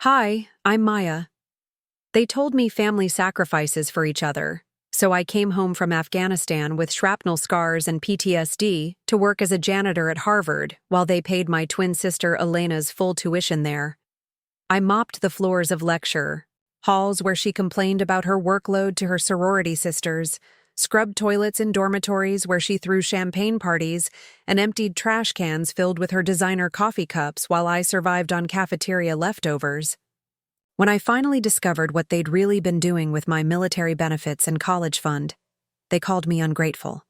Hi, I'm Maya. They told me family sacrifices for each other, so I came home from Afghanistan with shrapnel scars and PTSD to work as a janitor at Harvard while they paid my twin sister Elena's full tuition there. I mopped the floors of lecture halls where she complained about her workload to her sorority sisters, scrubbed toilets in dormitories where she threw champagne parties, and emptied trash cans filled with her designer coffee cups while I survived on cafeteria leftovers. When I finally discovered what they'd really been doing with my military benefits and college fund, they called me ungrateful.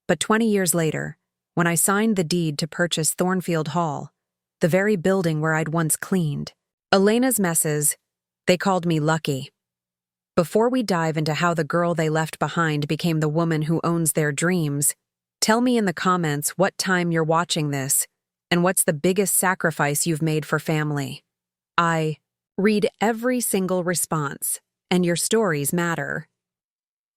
But 20 years later, when I signed the deed to purchase Thornfield Hall, the very building where I'd once cleaned Elena's messes, they called me lucky. Before we dive into how the girl they left behind became the woman who owns their dreams, tell me in the comments what time you're watching this and what's the biggest sacrifice you've made for family. I read every single response, and your stories matter.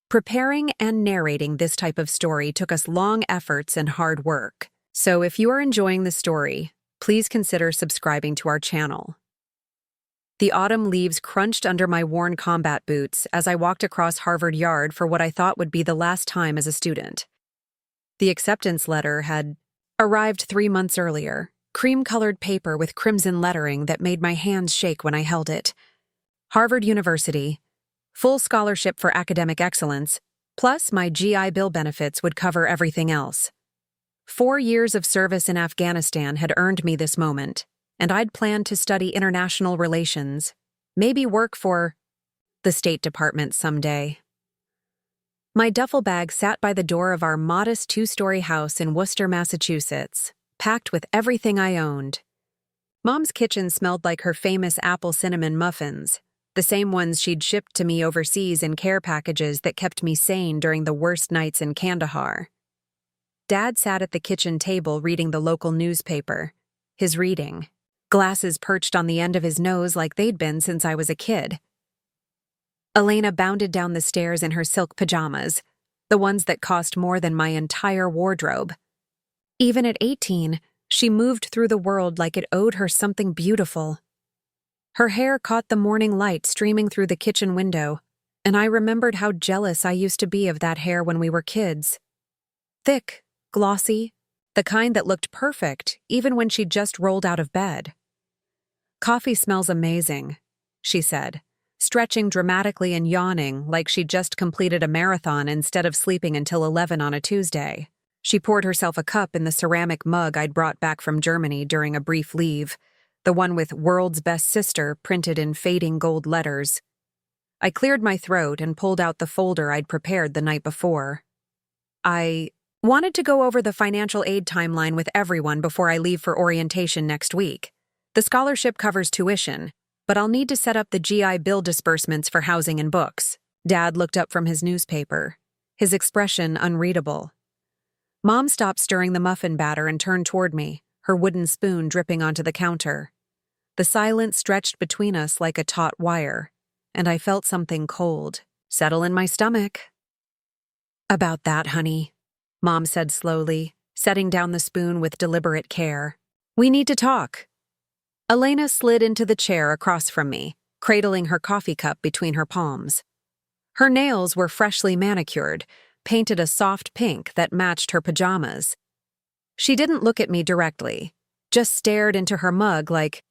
Preparing and narrating this type of story took us long efforts and hard work, so if you are enjoying the story, please consider subscribing to our channel. The autumn leaves crunched under my worn combat boots as I walked across Harvard Yard for what I thought would be the last time as a student. The acceptance letter had arrived 3 months earlier, cream-colored paper with crimson lettering that made my hands shake when I held it. Harvard University, full scholarship for academic excellence, plus my GI Bill benefits would cover everything else. 4 years of service in Afghanistan had earned me this moment, and I'd planned to study international relations, maybe work for the State Department someday. My duffel bag sat by the door of our modest 2-story house in Worcester, Massachusetts, packed with everything I owned. Mom's kitchen smelled like her famous apple cinnamon muffins, the same ones she'd shipped to me overseas in care packages that kept me sane during the worst nights in Kandahar. Dad sat at the kitchen table reading the local newspaper, his reading, glasses perched on the end of his nose like they'd been since I was a kid. Elena bounded down the stairs in her silk pajamas, the ones that cost more than my entire wardrobe. Even at 18, she moved through the world like it owed her something beautiful. Her hair caught the morning light streaming through the kitchen window, and I remembered how jealous I used to be of that hair when we were kids. Thick, glossy, the kind that looked perfect even when she'd just rolled out of bed. "Coffee smells amazing," she said, stretching dramatically and yawning like she'd just completed a marathon instead of sleeping until 11 on a Tuesday. She poured herself a cup in the ceramic mug I'd brought back from Germany during a brief leave, the one with "World's Best Sister" printed in fading gold letters. I cleared my throat and pulled out the folder I'd prepared the night before. I wanted to go over the financial aid timeline with everyone before I leave for orientation next week. The scholarship covers tuition, but I'll need to set up the GI Bill disbursements for housing and books. Dad looked up from his newspaper, his expression unreadable. Mom stopped stirring the muffin batter and turned toward me, her wooden spoon dripping onto the counter. The silence stretched between us like a taut wire, and I felt something cold settle in my stomach. "About that, honey," Mom said slowly, setting down the spoon with deliberate care. "We need to talk." Elena slid into the chair across from me, cradling her coffee cup between her palms. Her nails were freshly manicured, painted a soft pink that matched her pajamas. She didn't look at me directly, just stared into her mug like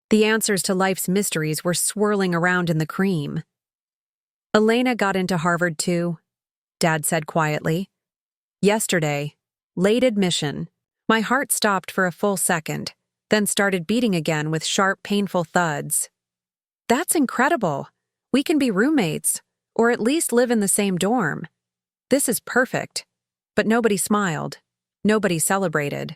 the answers to life's mysteries were swirling around in the cream. "Elena got into Harvard too," Dad said quietly. "Yesterday, late admission." My heart stopped for a full second, then started beating again with sharp, painful thuds. "That's incredible. We can be roommates, or at least live in the same dorm. This is perfect." But nobody smiled. Nobody celebrated.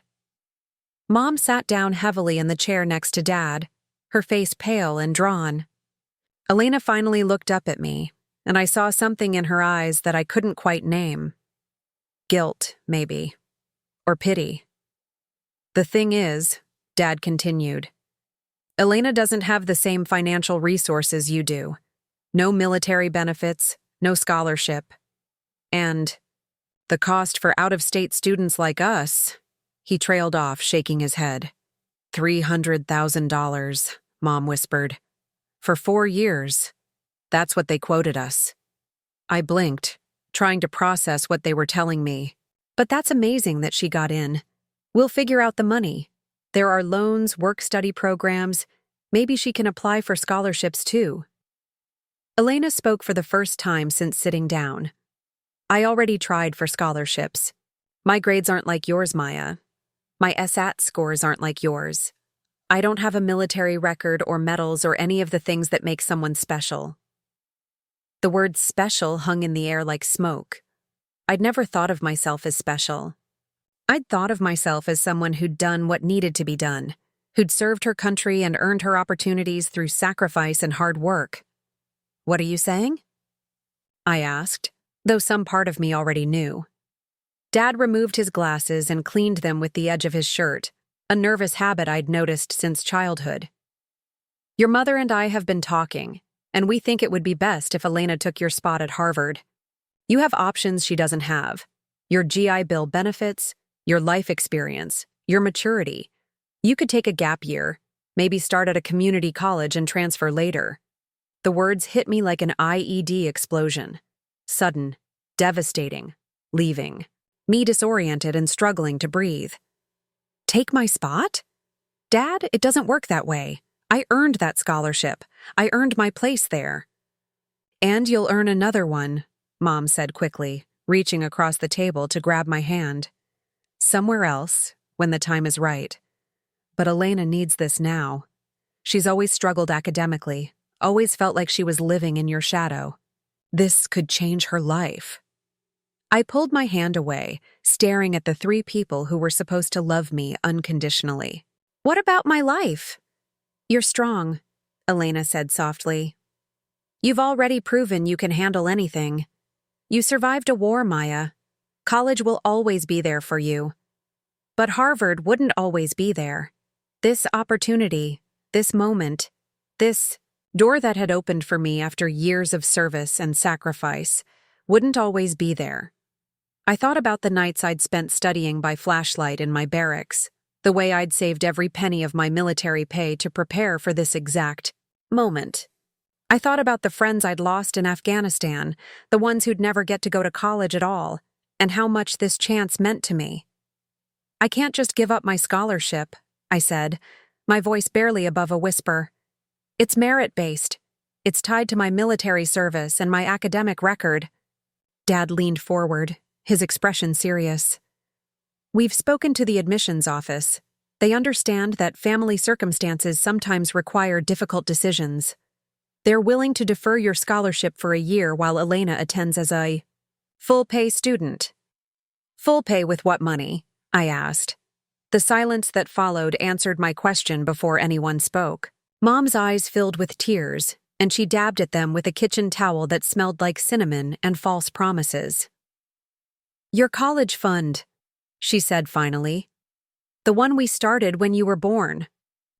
Mom sat down heavily in the chair next to Dad, her face pale and drawn. Elena finally looked up at me, and I saw something in her eyes that I couldn't quite name. Guilt, maybe. Or pity. "The thing is," Dad continued, "Elena doesn't have the same financial resources you do. No military benefits, no scholarship. And the cost for out-of-state students like us," he trailed off, shaking his head. $300,000, Mom whispered, For 4 years. That's what they quoted us. I blinked, trying to process what they were telling me. But that's amazing that she got in. We'll figure out the money. There are loans, work-study programs. Maybe she can apply for scholarships too. Elena spoke for the first time since sitting down. I already tried for scholarships. My grades aren't like yours, Maya. My SAT scores aren't like yours. I don't have a military record or medals or any of the things that make someone special. The word special hung in the air like smoke. I'd never thought of myself as special. I'd thought of myself as someone who'd done what needed to be done, who'd served her country and earned her opportunities through sacrifice and hard work. What are you saying? I asked, though some part of me already knew. Dad removed his glasses and cleaned them with the edge of his shirt, a nervous habit I'd noticed since childhood. Your mother and I have been talking, and we think it would be best if Elena took your spot at Harvard. You have options she doesn't have. Your GI Bill benefits, your life experience, your maturity. You could take a gap year, maybe start at a community college and transfer later. The words hit me like an IED explosion. Sudden, devastating, leaving. Me disoriented and struggling to breathe. Take my spot? Dad, it doesn't work that way. I earned that scholarship. I earned my place there. And you'll earn another one, Mom said quickly, reaching across the table to grab my hand. Somewhere else, when the time is right. But Elena needs this now. She's always struggled academically, always felt like she was living in your shadow. This could change her life. I pulled my hand away, staring at the 3 people who were supposed to love me unconditionally. What about my life? You're strong, Elena said softly. You've already proven you can handle anything. You survived a war, Maya. College will always be there for you. But Harvard wouldn't always be there. This opportunity, this moment, this door that had opened for me after years of service and sacrifice, wouldn't always be there. I thought about the nights I'd spent studying by flashlight in my barracks, the way I'd saved every penny of my military pay to prepare for this exact moment. I thought about the friends I'd lost in Afghanistan, the ones who'd never get to go to college at all, and how much this chance meant to me. I can't just give up my scholarship, I said, my voice barely above a whisper. It's merit-based. It's tied to my military service and my academic record. Dad leaned forward, his expression serious. We've spoken to the admissions office. They understand that family circumstances sometimes require difficult decisions. They're willing to defer your scholarship for a year while Elena attends as a full-pay student. Full pay with what money? I asked. The silence that followed answered my question before anyone spoke. Mom's eyes filled with tears, and she dabbed at them with a kitchen towel that smelled like cinnamon and false promises. Your college fund, she said finally. The one we started when you were born,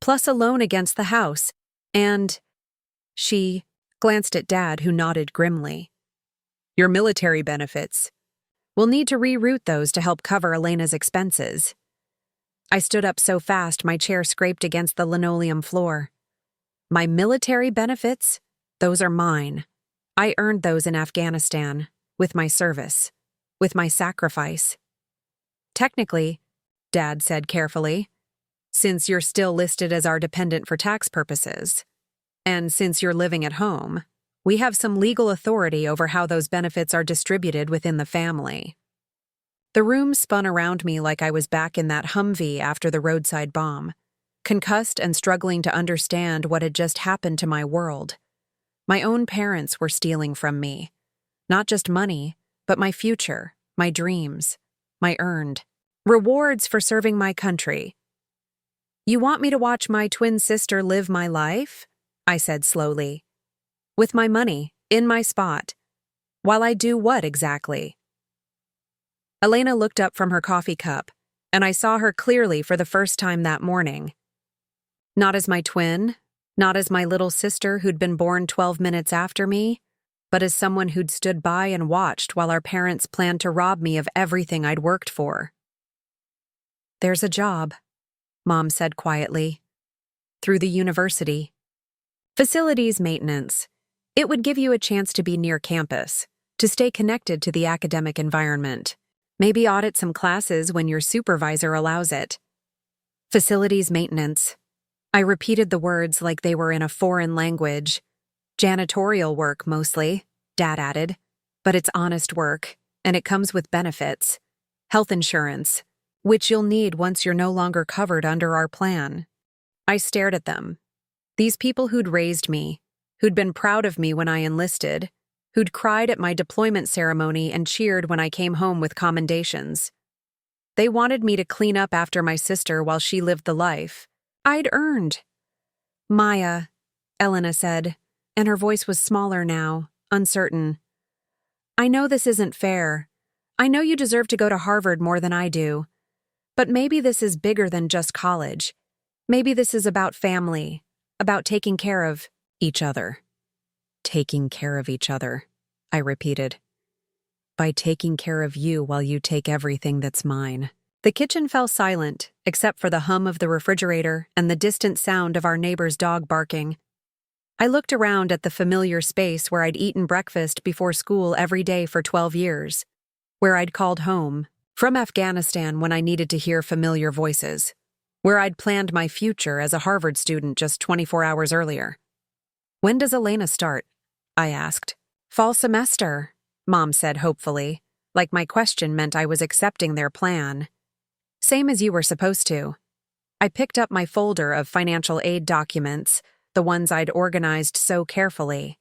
plus a loan against the house, and… She glanced at Dad, who nodded grimly. Your military benefits. We'll need to reroute those to help cover Elena's expenses. I stood up so fast my chair scraped against the linoleum floor. My military benefits? Those are mine. I earned those in Afghanistan, with my service, with my sacrifice. Technically, Dad said carefully, since you're still listed as our dependent for tax purposes, and since you're living at home, we have some legal authority over how those benefits are distributed within the family. The room spun around me like I was back in that Humvee after the roadside bomb, concussed and struggling to understand what had just happened to my world. My own parents were stealing from me. Not just money, but my future, my dreams, my earned rewards for serving my country. You want me to watch my twin sister live my life? I said slowly. With my money, in my spot. While I do what exactly? Elena looked up from her coffee cup, and I saw her clearly for the first time that morning. Not as my twin, not as my little sister who'd been born 12 minutes after me, but as someone who'd stood by and watched while our parents planned to rob me of everything I'd worked for. There's a job, Mom said quietly. Through the university. Facilities maintenance. It would give you a chance to be near campus, to stay connected to the academic environment. Maybe audit some classes when your supervisor allows it. Facilities maintenance. I repeated the words like they were in a foreign language. Janitorial work, mostly, Dad added. But it's honest work, and it comes with benefits. Health insurance, which you'll need once you're no longer covered under our plan. I stared at them. These people who'd raised me, who'd been proud of me when I enlisted, who'd cried at my deployment ceremony and cheered when I came home with commendations. They wanted me to clean up after my sister while she lived the life I'd earned. Maya, Elena said, and her voice was smaller now, uncertain. I know this isn't fair. I know you deserve to go to Harvard more than I do. But maybe this is bigger than just college. Maybe this is about family, about taking care of each other. Taking care of each other, I repeated. By taking care of you while you take everything that's mine. The kitchen fell silent, except for the hum of the refrigerator and the distant sound of our neighbor's dog barking. I looked around at the familiar space where I'd eaten breakfast before school every day for 12 years, where I'd called home, from Afghanistan when I needed to hear familiar voices, where I'd planned my future as a Harvard student just 24 hours earlier. When does Elena start? I asked. Fall semester, Mom said hopefully, like my question meant I was accepting their plan. Same as you were supposed to. I picked up my folder of financial aid documents, the ones I'd organized so carefully,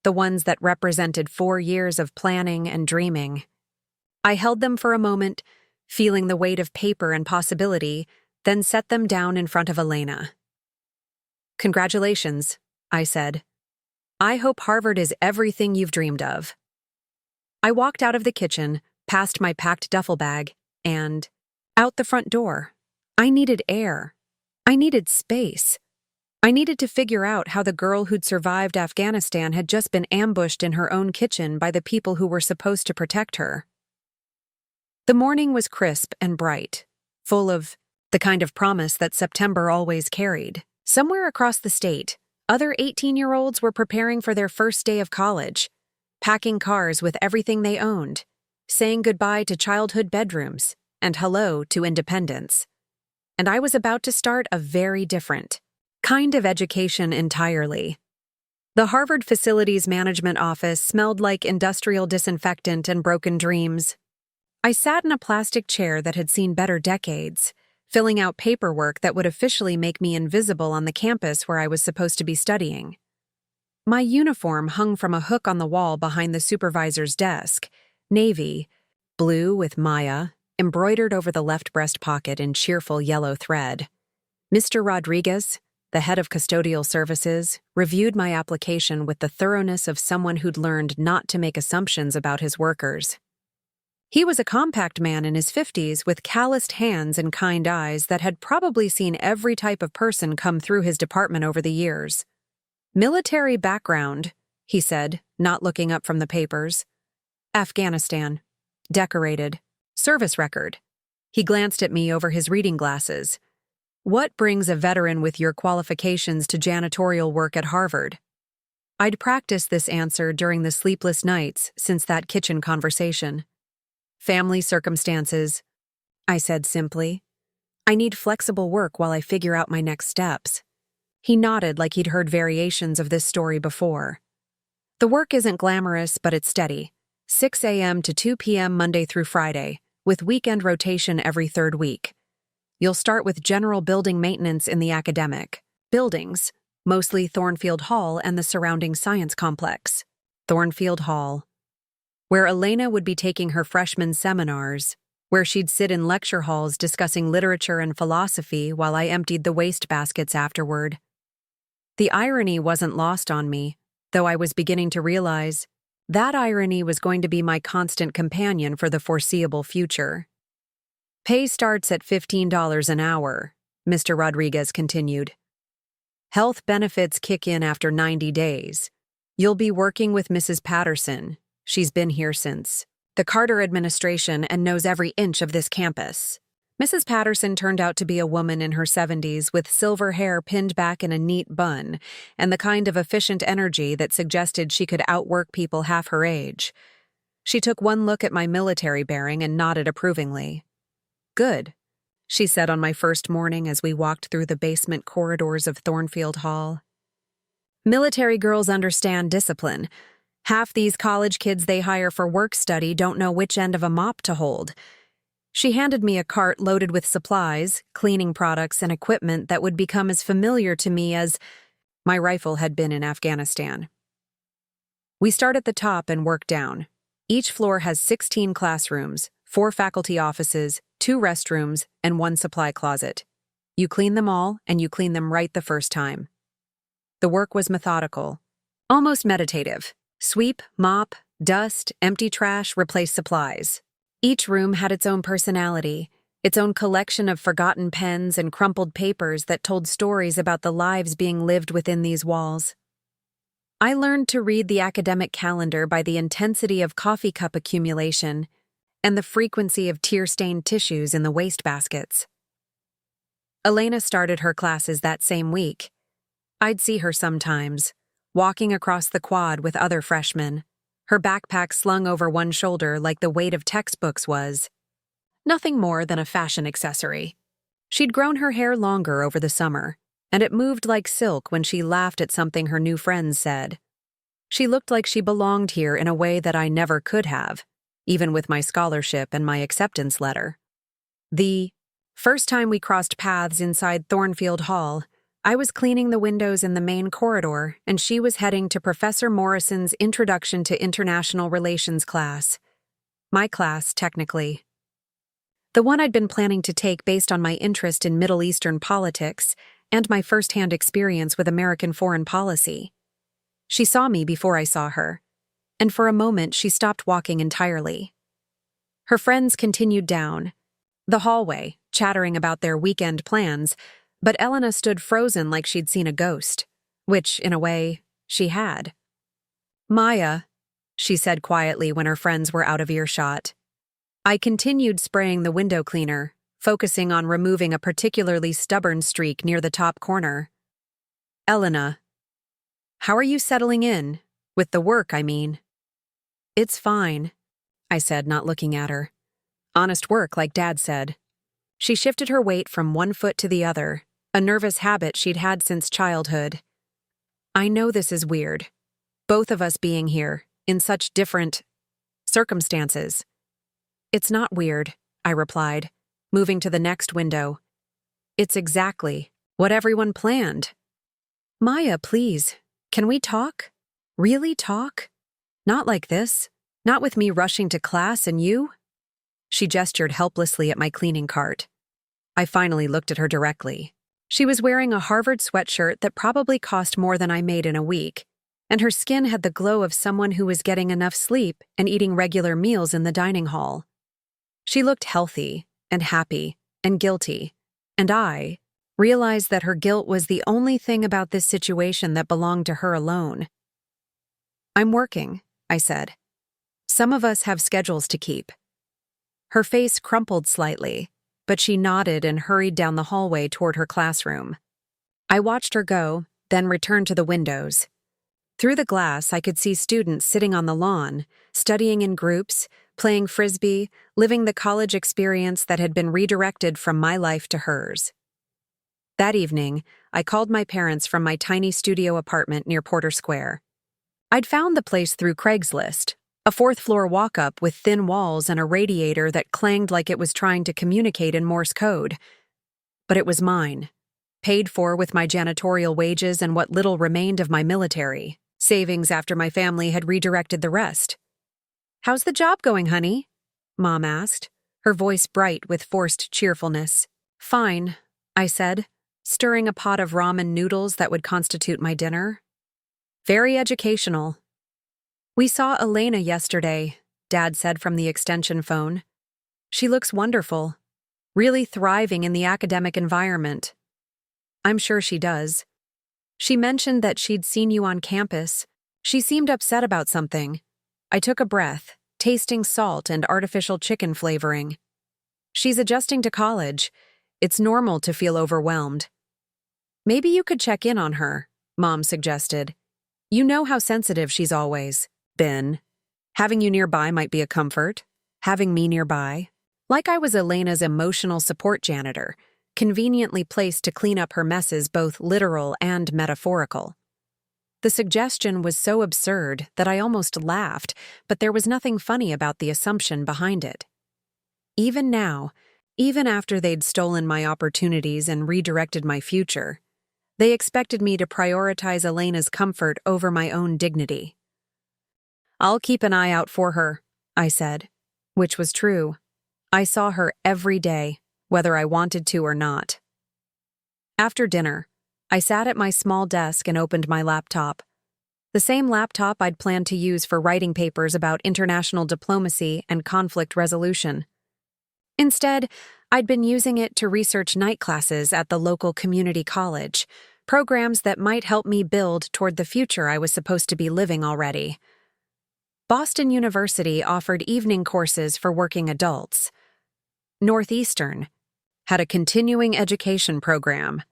the ones that represented 4 years of planning and dreaming. I held them for a moment, feeling the weight of paper and possibility, then set them down in front of Elena. Congratulations, I said. I hope Harvard is everything you've dreamed of. I walked out of the kitchen, past my packed duffel bag, and out the front door. I needed air. I needed space. I needed to figure out how the girl who'd survived Afghanistan had just been ambushed in her own kitchen by the people who were supposed to protect her. The morning was crisp and bright, full of the kind of promise that September always carried. Somewhere across the state, other 18-year-olds were preparing for their first day of college, packing cars with everything they owned, saying goodbye to childhood bedrooms and hello to independence. And I was about to start a very different kind of education entirely. The Harvard Facilities Management Office smelled like industrial disinfectant and broken dreams. I sat in a plastic chair that had seen better decades, filling out paperwork that would officially make me invisible on the campus where I was supposed to be studying. My uniform hung from a hook on the wall behind the supervisor's desk, navy, blue with Maya, embroidered over the left breast pocket in cheerful yellow thread. Mr. Rodriguez, the head of custodial services, reviewed my application with the thoroughness of someone who'd learned not to make assumptions about his workers. He was a compact man in his 50s with calloused hands and kind eyes that had probably seen every type of person come through his department over the years. Military background, he said, not looking up from the papers. Afghanistan. Decorated. Service record. He glanced at me over his reading glasses. What brings a veteran with your qualifications to janitorial work at Harvard? I'd practiced this answer during the sleepless nights since that kitchen conversation. Family circumstances, I said simply. I need flexible work while I figure out my next steps. He nodded like he'd heard variations of this story before. The work isn't glamorous, but it's steady. 6 a.m. to 2 p.m. Monday through Friday, with weekend rotation every third week. You'll start with general building maintenance in the academic buildings, mostly Thornfield Hall and the surrounding science complex. Thornfield Hall, where Elena would be taking her freshman seminars, where she'd sit in lecture halls discussing literature and philosophy while I emptied the waste baskets afterward. The irony wasn't lost on me, though I was beginning to realize that irony was going to be my constant companion for the foreseeable future. Pay starts at $15 an hour, Mr. Rodriguez continued. Health benefits kick in after 90 days. You'll be working with Mrs. Patterson. She's been here since the Carter administration and knows every inch of this campus. Mrs. Patterson turned out to be a woman in her 70s with silver hair pinned back in a neat bun and the kind of efficient energy that suggested she could outwork people half her age. She took one look at my military bearing and nodded approvingly. "Good," she said on my first morning as we walked through the basement corridors of Thornfield Hall. "Military girls understand discipline. Half these college kids they hire for work study don't know which end of a mop to hold." She handed me a cart loaded with supplies, cleaning products, and equipment that would become as familiar to me as my rifle had been in Afghanistan. We start at the top and work down. Each floor has 16 classrooms, 4 faculty offices, 2 restrooms, and 1 supply closet. You clean them all, and you clean them right the first time. The work was methodical, almost meditative. Sweep, mop, dust, empty trash, replace supplies. Each room had its own personality, its own collection of forgotten pens and crumpled papers that told stories about the lives being lived within these walls. I learned to read the academic calendar by the intensity of coffee cup accumulation and the frequency of tear-stained tissues in the wastebaskets. Elena started her classes that same week. I'd see her sometimes, walking across the quad with other freshmen, her backpack slung over one shoulder like the weight of textbooks was nothing more than a fashion accessory. She'd grown her hair longer over the summer, and it moved like silk when she laughed at something her new friends said. She looked like she belonged here in a way that I never could have, even with my scholarship and my acceptance letter. The first time we crossed paths inside Thornfield Hall, I was cleaning the windows in the main corridor, and she was heading to Professor Morrison's Introduction to International Relations class. My class, technically. The one I'd been planning to take based on my interest in Middle Eastern politics and my first-hand experience with American foreign policy. She saw me before I saw her, and for a moment she stopped walking entirely. Her friends continued down the hallway, chattering about their weekend plans, but Elena stood frozen like she'd seen a ghost, which, in a way, she had. "Maya," she said quietly when her friends were out of earshot. I continued spraying the window cleaner, focusing on removing a particularly stubborn streak near the top corner. "Elena, how are you settling in? With the work, I mean." "It's fine," I said, not looking at her. "Honest work, like Dad said." She shifted her weight from one foot to the other, a nervous habit she'd had since childhood. "I know this is weird, both of us being here, in such different circumstances." "It's not weird," I replied, moving to the next window. "It's exactly what everyone planned." "Maya, please, can we talk? Really talk? Not like this, not with me rushing to class and you?" She gestured helplessly at my cleaning cart. I finally looked at her directly. She was wearing a Harvard sweatshirt that probably cost more than I made in a week, and her skin had the glow of someone who was getting enough sleep and eating regular meals in the dining hall. She looked healthy and happy and guilty, and I realized that her guilt was the only thing about this situation that belonged to her alone. "I'm working," I said. "Some of us have schedules to keep." Her face crumpled slightly, but she nodded and hurried down the hallway toward her classroom. I watched her go, then returned to the windows. Through the glass, I could see students sitting on the lawn, studying in groups, playing frisbee, living the college experience that had been redirected from my life to hers. That evening, I called my parents from my tiny studio apartment near Porter Square. I'd found the place through Craigslist, a 4th-floor walk-up with thin walls and a radiator that clanged like it was trying to communicate in Morse code. But it was mine, paid for with my janitorial wages and what little remained of my military savings after my family had redirected the rest. "How's the job going, honey?" Mom asked, her voice bright with forced cheerfulness. "Fine," I said, stirring a pot of ramen noodles that would constitute my dinner. "Very educational." "We saw Elena yesterday," Dad said from the extension phone. "She looks wonderful, really thriving in the academic environment." "I'm sure she does. She mentioned that she'd seen you on campus. She seemed upset about something." I took a breath, tasting salt and artificial chicken flavoring. She's adjusting to college. It's normal to feel overwhelmed. Maybe you could check in on her, Mom suggested. You know how sensitive she's always been. Having you nearby might be a comfort. Having me nearby. Like I was Elena's emotional support janitor, conveniently placed to clean up her messes, both literal and metaphorical. The suggestion was so absurd that I almost laughed, but there was nothing funny about the assumption behind it. Even now, even after they'd stolen my opportunities and redirected my future, they expected me to prioritize Elena's comfort over my own dignity. I'll keep an eye out for her, I said, which was true. I saw her every day, whether I wanted to or not. After dinner, I sat at my small desk and opened my laptop. The same laptop I'd planned to use for writing papers about international diplomacy and conflict resolution. Instead, I'd been using it to research night classes at the local community college, programs that might help me build toward the future I was supposed to be living already. Boston University offered evening courses for working adults. Northeastern had a continuing education program.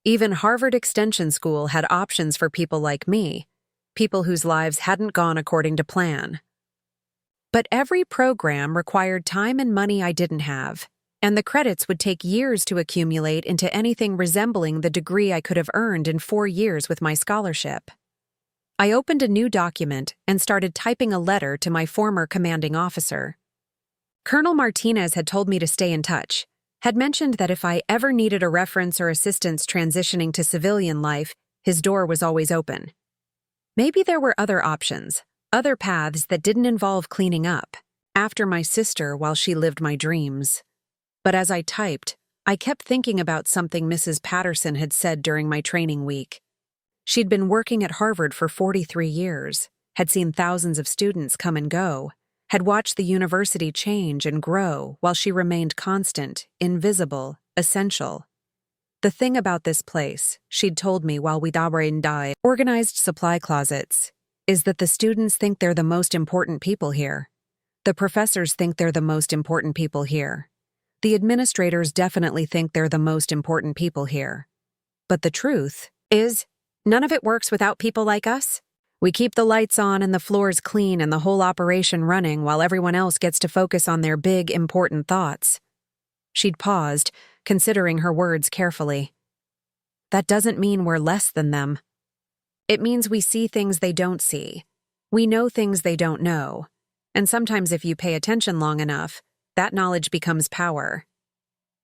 Even Harvard Extension School had options for people like me, people whose lives hadn't gone according to plan. But every program required time and money I didn't have, and the credits would take years to accumulate into anything resembling the degree I could have earned in 4 years with my scholarship. I opened a new document and started typing a letter to my former commanding officer. Colonel Martinez had told me to stay in touch, had mentioned that if I ever needed a reference or assistance transitioning to civilian life, his door was always open. Maybe there were other options, other paths that didn't involve cleaning up, after my sister while she lived my dreams. But as I typed, I kept thinking about something Mrs. Patterson had said during my training week. She'd been working at Harvard for 43 years, had seen thousands of students come and go, had watched the university change and grow while she remained constant, invisible, essential. The thing about this place, she'd told me while we'd organized supply closets, is that the students think they're the most important people here. The professors think they're the most important people here. The administrators definitely think they're the most important people here. But the truth is, none of it works without people like us. We keep the lights on and the floors clean and the whole operation running while everyone else gets to focus on their big, important thoughts. She'd paused, considering her words carefully. That doesn't mean we're less than them. It means we see things they don't see. We know things they don't know. And sometimes if you pay attention long enough, that knowledge becomes power.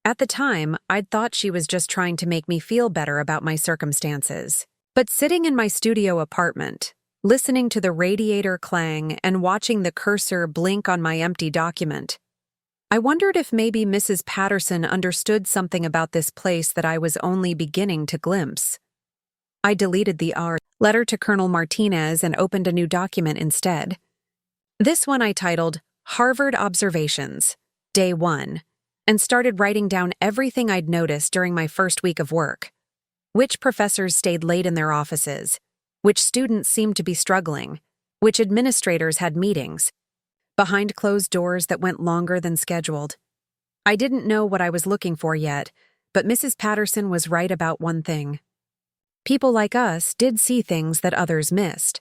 At the time, I'd thought she was just trying to make me feel better about my circumstances. But sitting in my studio apartment, listening to the radiator clang and watching the cursor blink on my empty document, I wondered if maybe Mrs. Patterson understood something about this place that I was only beginning to glimpse. I deleted the letter to Colonel Martinez and opened a new document instead. This one I titled Harvard Observations, Day 1, and started writing down everything I'd noticed during my first week of work. Which professors stayed late in their offices, which students seemed to be struggling, which administrators had meetings, behind closed doors that went longer than scheduled. I didn't know what I was looking for yet, but Mrs. Patterson was right about one thing. People like us did see things that others missed.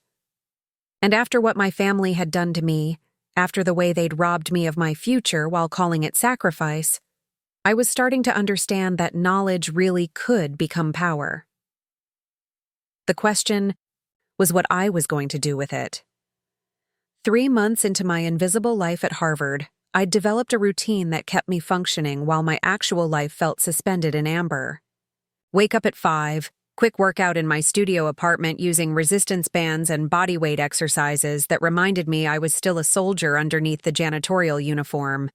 And after what my family had done to me, after the way they'd robbed me of my future while calling it sacrifice, I was starting to understand that knowledge really could become power. The question was what I was going to do with it. 3 months into my invisible life at Harvard, I'd developed a routine that kept me functioning while my actual life felt suspended in amber. Wake up at 5, quick workout in my studio apartment using resistance bands and bodyweight exercises that reminded me I was still a soldier underneath the janitorial uniform.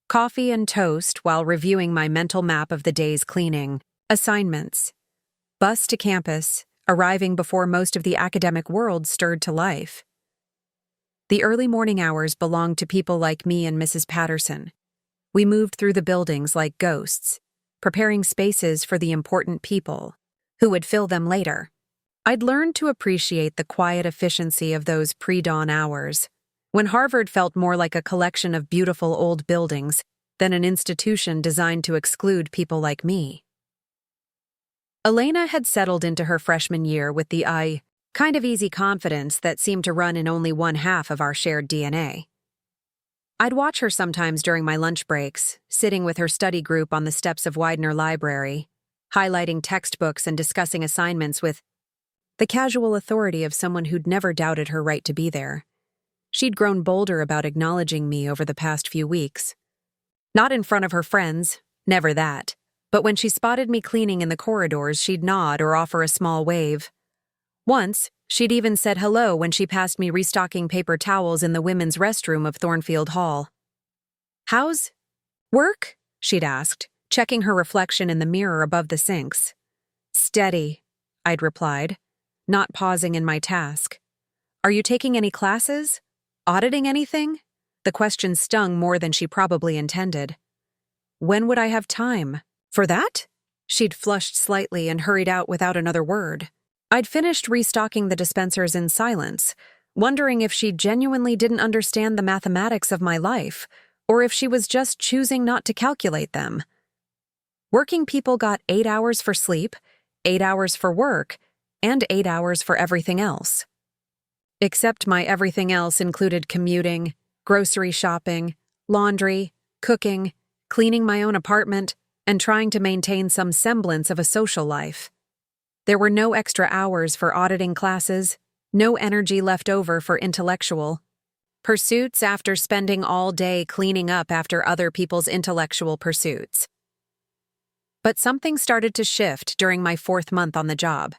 Coffee and toast while reviewing my mental map of the day's cleaning. Assignments. Bus to campus, arriving before most of the academic world stirred to life. The early morning hours belonged to people like me and Mrs. Patterson. We moved through the buildings like ghosts, preparing spaces for the important people who would fill them later. I'd learned to appreciate the quiet efficiency of those pre-dawn hours, when Harvard felt more like a collection of beautiful old buildings than an institution designed to exclude people like me. Elena had settled into her freshman year with the kind of easy confidence that seemed to run in only one half of our shared DNA. I'd watch her sometimes during my lunch breaks, sitting with her study group on the steps of Widener Library, highlighting textbooks and discussing assignments with the casual authority of someone who'd never doubted her right to be there. She'd grown bolder about acknowledging me over the past few weeks. Not in front of her friends, never that, but when she spotted me cleaning in the corridors, she'd nod or offer a small wave. Once, she'd even said hello when she passed me restocking paper towels in the women's restroom of Thornfield Hall. "How's work?" she'd asked, checking her reflection in the mirror above the sinks. "Steady," I'd replied, not pausing in my task. "Are you taking any classes? Auditing anything?" The question stung more than she probably intended. When would I have time? For that? She'd flushed slightly and hurried out without another word. I'd finished restocking the dispensers in silence, wondering if she genuinely didn't understand the mathematics of my life, or if she was just choosing not to calculate them. Working people got 8 hours for sleep, 8 hours for work, and 8 hours for everything else. Except my everything else included commuting, grocery shopping, laundry, cooking, cleaning my own apartment, and trying to maintain some semblance of a social life. There were no extra hours for auditing classes, no energy left over for intellectual pursuits after spending all day cleaning up after other people's intellectual pursuits. But something started to shift during my 4th month on the job.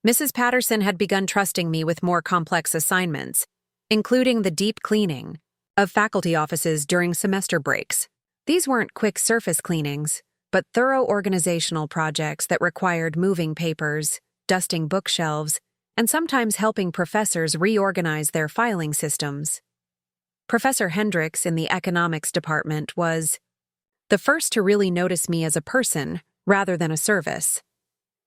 Mrs. Patterson had begun trusting me with more complex assignments, including the deep cleaning of faculty offices during semester breaks. These weren't quick surface cleanings, but thorough organizational projects that required moving papers, dusting bookshelves, and sometimes helping professors reorganize their filing systems. Professor Hendricks in the economics department was the first to really notice me as a person rather than a service.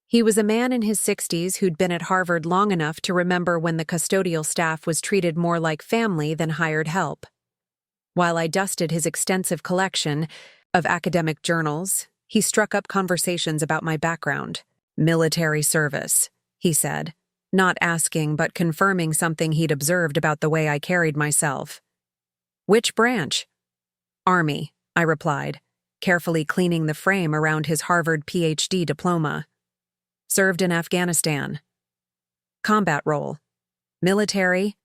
He was a man in his 60s who'd been at Harvard long enough to remember when the custodial staff was treated more like family than hired help. While I dusted his extensive collection of academic journals, he struck up conversations about my background. "Military service," he said, not asking but confirming something he'd observed about the way I carried myself. "Which branch?" "Army," I replied, carefully cleaning the frame around his Harvard PhD diploma. "Served in Afghanistan." "Combat role?" "Military."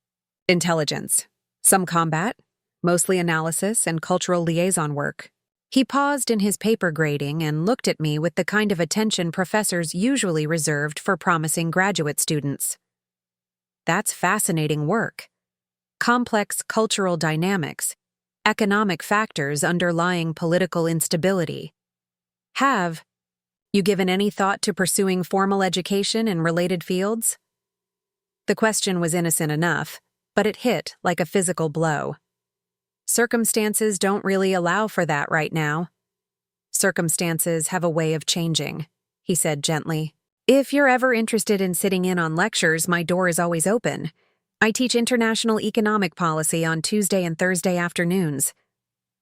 "Intelligence." "Some combat?" "Mostly analysis and cultural liaison work." He paused in his paper grading and looked at me with the kind of attention professors usually reserved for promising graduate students. "That's fascinating work. Complex cultural dynamics, economic factors underlying political instability. Have you given any thought to pursuing formal education in related fields?" The question was innocent enough, but it hit like a physical blow. "Circumstances don't really allow for that right now." "Circumstances have a way of changing," he said gently. "If you're ever interested in sitting in on lectures, my door is always open. I teach international economic policy on Tuesday and Thursday afternoons."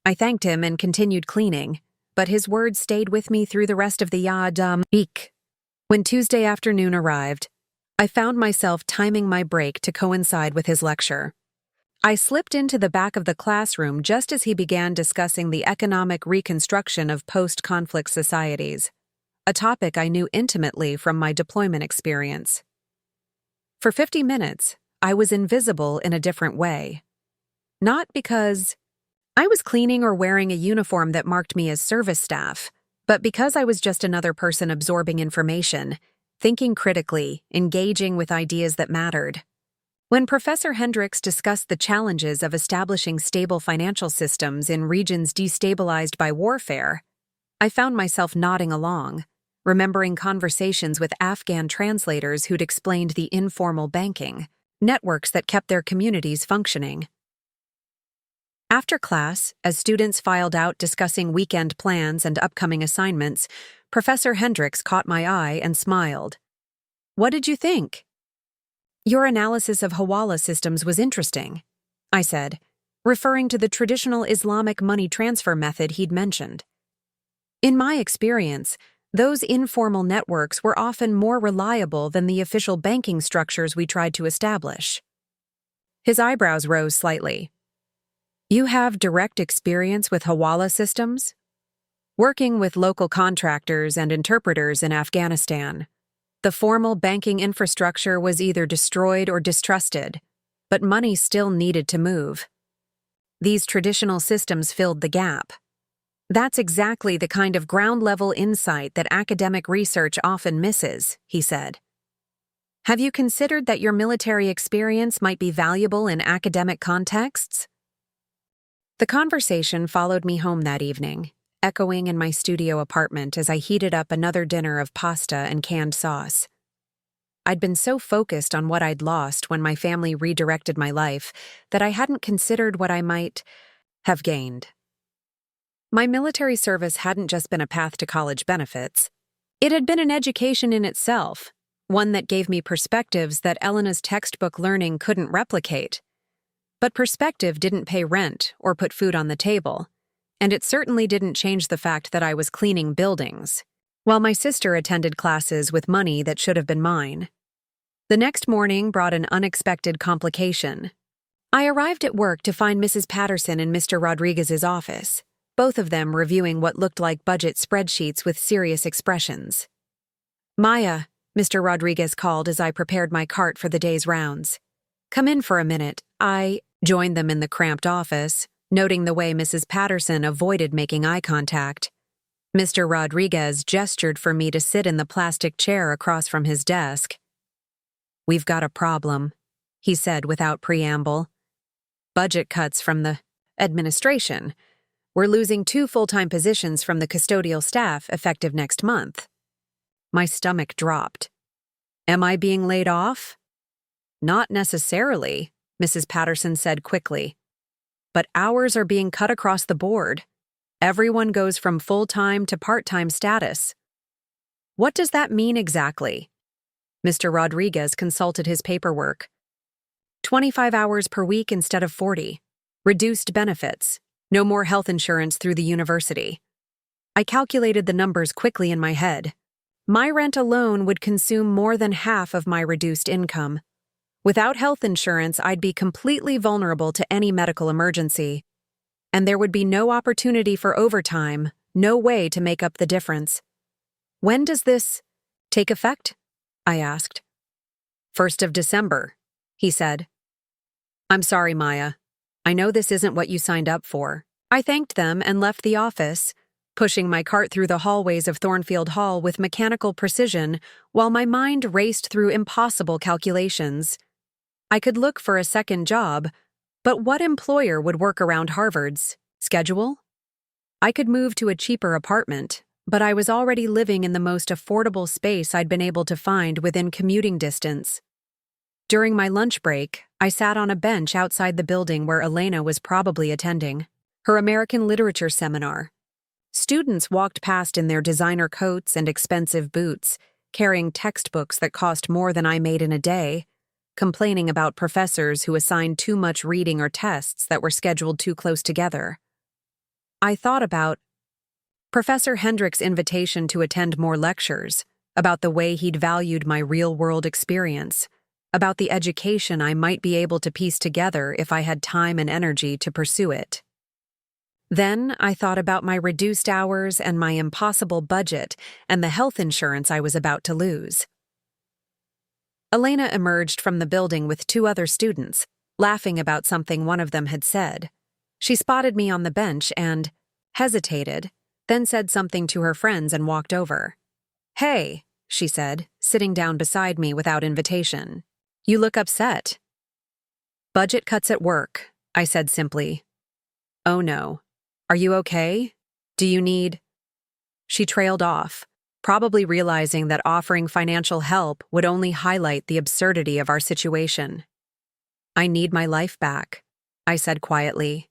I thanked him and continued cleaning, but his words stayed with me through the rest of the week. When Tuesday afternoon arrived, I found myself timing my break to coincide with his lecture. I slipped into the back of the classroom just as he began discussing the economic reconstruction of post-conflict societies, a topic I knew intimately from my deployment experience. For 50 minutes, I was invisible in a different way. Not because I was cleaning or wearing a uniform that marked me as service staff, but because I was just another person absorbing information, thinking critically, engaging with ideas that mattered. When Professor Hendricks discussed the challenges of establishing stable financial systems in regions destabilized by warfare, I found myself nodding along, remembering conversations with Afghan translators who'd explained the informal banking networks that kept their communities functioning. After class, as students filed out discussing weekend plans and upcoming assignments, Professor Hendricks caught my eye and smiled. "What did you think?" "Your analysis of Hawala systems was interesting," I said, referring to the traditional Islamic money transfer method he'd mentioned. In my experience, those informal networks were often more reliable than the official banking structures we tried to establish. His eyebrows rose slightly. You have direct experience with Hawala systems? Working with local contractors and interpreters in Afghanistan, the formal banking infrastructure was either destroyed or distrusted, but money still needed to move. These traditional systems filled the gap. That's exactly the kind of ground-level insight that academic research often misses, he said. Have you considered that your military experience might be valuable in academic contexts? The conversation followed me home that evening, echoing in my studio apartment as I heated up another dinner of pasta and canned sauce. I'd been so focused on what I'd lost when my family redirected my life that I hadn't considered what I might have gained. My military service hadn't just been a path to college benefits. It had been an education in itself, one that gave me perspectives that Elena's textbook learning couldn't replicate. But perspective didn't pay rent or put food on the table, and it certainly didn't change the fact that I was cleaning buildings, while my sister attended classes with money that should have been mine. The next morning brought an unexpected complication. I arrived at work to find Mrs. Patterson in Mr. Rodriguez's office, both of them reviewing what looked like budget spreadsheets with serious expressions. Maya, Mr. Rodriguez called as I prepared my cart for the day's rounds. Come in for a minute. I joined them in the cramped office, noting the way Mrs. Patterson avoided making eye contact. Mr. Rodriguez gestured for me to sit in the plastic chair across from his desk. We've got a problem, he said without preamble. Budget cuts from the administration. We're losing 2 full-time positions from the custodial staff effective next month. My stomach dropped. Am I being laid off? Not necessarily, Mrs. Patterson said quickly. But hours are being cut across the board. Everyone goes from full-time to part-time status. What does that mean exactly? Mr. Rodriguez consulted his paperwork. 25 hours per week instead of 40. Reduced benefits. No more health insurance through the university. I calculated the numbers quickly in my head. My rent alone would consume more than half of my reduced income. Without health insurance, I'd be completely vulnerable to any medical emergency. And there would be no opportunity for overtime, no way to make up the difference. When does this take effect? I asked. 1st of December, he said. I'm sorry, Maya. I know this isn't what you signed up for. I thanked them and left the office, pushing my cart through the hallways of Thornfield Hall with mechanical precision while my mind raced through impossible calculations. I could look for a second job, but what employer would work around Harvard's schedule? I could move to a cheaper apartment, but I was already living in the most affordable space I'd been able to find within commuting distance. During my lunch break, I sat on a bench outside the building where Elena was probably attending her American literature seminar. Students walked past in their designer coats and expensive boots, carrying textbooks that cost more than I made in a day, complaining about professors who assigned too much reading or tests that were scheduled too close together. I thought about Professor Hendrick's invitation to attend more lectures, about the way he'd valued my real-world experience, about the education I might be able to piece together if I had time and energy to pursue it. Then I thought about my reduced hours and my impossible budget and the health insurance I was about to lose. Elena emerged from the building with 2 other students, laughing about something one of them had said. She spotted me on the bench and hesitated, then said something to her friends and walked over. Hey, she said, sitting down beside me without invitation. You look upset. Budget cuts at work, I said simply. Oh no. Are you okay? Do you need... She trailed off, probably realizing that offering financial help would only highlight the absurdity of our situation. I need my life back, I said quietly.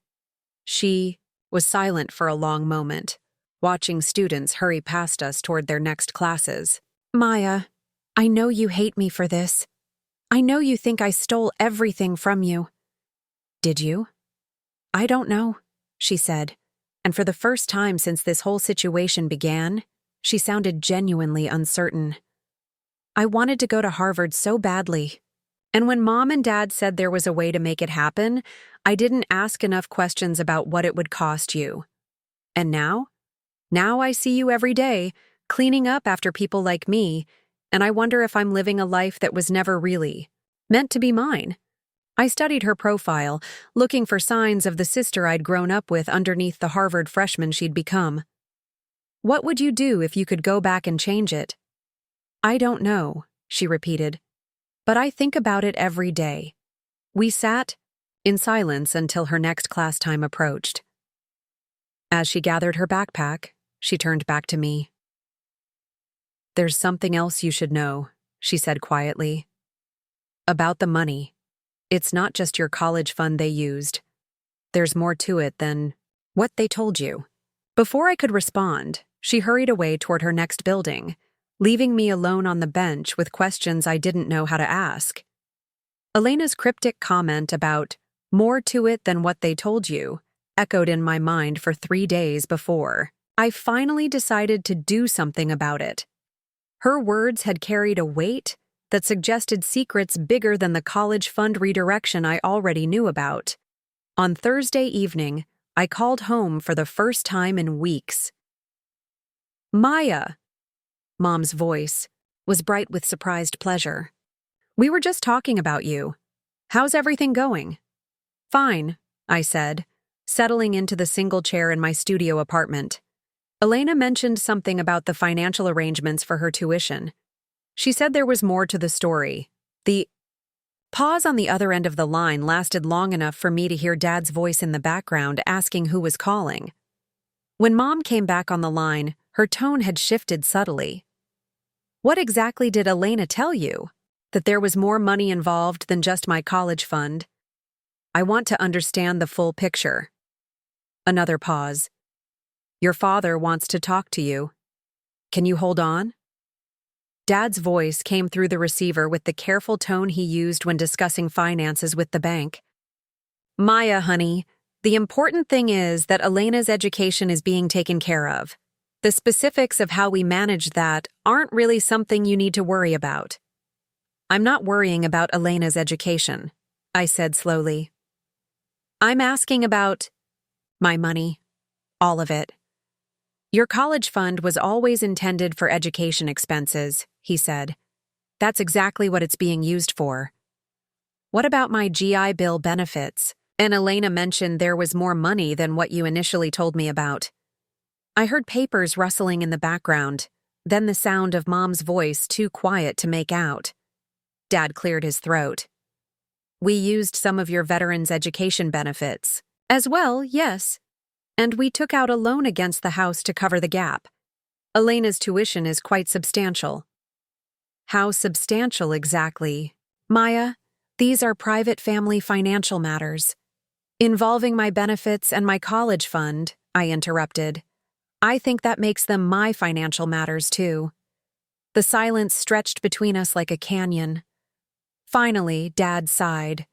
She was silent for a long moment, watching students hurry past us toward their next classes. Maya, I know you hate me for this. I know you think I stole everything from you. Did you? I don't know, she said, and for the first time since this whole situation began, she sounded genuinely uncertain. I wanted to go to Harvard so badly. And when Mom and Dad said there was a way to make it happen, I didn't ask enough questions about what it would cost you. And now? Now I see you every day, cleaning up after people like me, and I wonder if I'm living a life that was never really meant to be mine. I studied her profile, looking for signs of the sister I'd grown up with underneath the Harvard freshman she'd become. What would you do if you could go back and change it? I don't know, she repeated, but I think about it every day. We sat in silence until her next class time approached. As she gathered her backpack, she turned back to me. There's something else you should know, she said quietly. About the money. It's not just your college fund they used. There's more to it than what they told you. Before I could respond, she hurried away toward her next building, leaving me alone on the bench with questions I didn't know how to ask. Elena's cryptic comment about more to it than what they told you echoed in my mind for 3 days before I finally decided to do something about it. Her words had carried a weight that suggested secrets bigger than the college fund redirection I already knew about. On Thursday evening, I called home for the first time in weeks. Maya, Mom's voice was bright with surprised pleasure. We were just talking about you. How's everything going? Fine, I said, settling into the single chair in my studio apartment. Elena mentioned something about the financial arrangements for her tuition. She said there was more to the story. The pause on the other end of the line lasted long enough for me to hear Dad's voice in the background asking who was calling. When Mom came back on the line, her tone had shifted subtly. What exactly did Elena tell you? That there was more money involved than just my college fund? I want to understand the full picture. Another pause. Your father wants to talk to you. Can you hold on? Dad's voice came through the receiver with the careful tone he used when discussing finances with the bank. Maya, honey, the important thing is that Elena's education is being taken care of. The specifics of how we manage that aren't really something you need to worry about. I'm not worrying about Elena's education, I said slowly. I'm asking about my money, all of it. Your college fund was always intended for education expenses, he said. That's exactly what it's being used for. What about my GI Bill benefits? And Elena mentioned there was more money than what you initially told me about. I heard papers rustling in the background, then the sound of Mom's voice too quiet to make out. Dad cleared his throat. We used some of your veterans' education benefits. As well, yes. And we took out a loan against the house to cover the gap. Elena's tuition is quite substantial. How substantial exactly? Maya, these are private family financial matters. Involving my benefits and my college fund, I interrupted. I think that makes them my financial matters too. The silence stretched between us like a canyon. Finally, Dad sighed.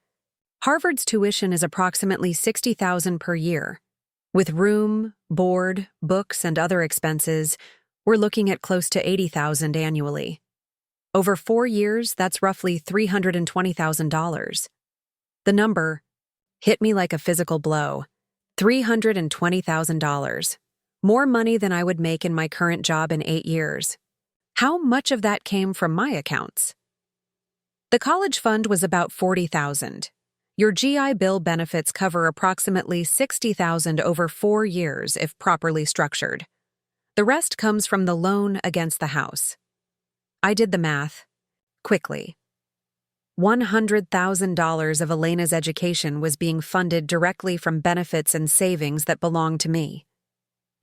Harvard's tuition is approximately $60,000 per year. With room, board, books, and other expenses, we're looking at close to $80,000 annually. Over 4 years, that's roughly $320,000. The number hit me like a physical blow. $320,000. More money than I would make in my current job in 8 years. How much of that came from my accounts? The college fund was about $40,000. Your GI Bill benefits cover approximately $60,000 over 4 years if properly structured. The rest comes from the loan against the house. I did the math quickly. $100,000 of Elena's education was being funded directly from benefits and savings that belonged to me.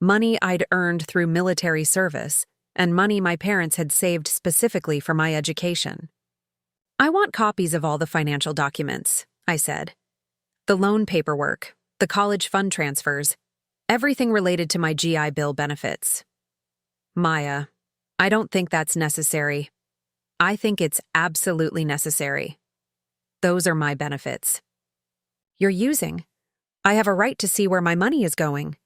Money I'd earned through military service, and money my parents had saved specifically for my education. I want copies of all the financial documents, I said. The loan paperwork, the college fund transfers, everything related to my GI Bill benefits. Maya, I don't think that's necessary. I think it's absolutely necessary. Those are my benefits. You're using I have a right to see where my money is going.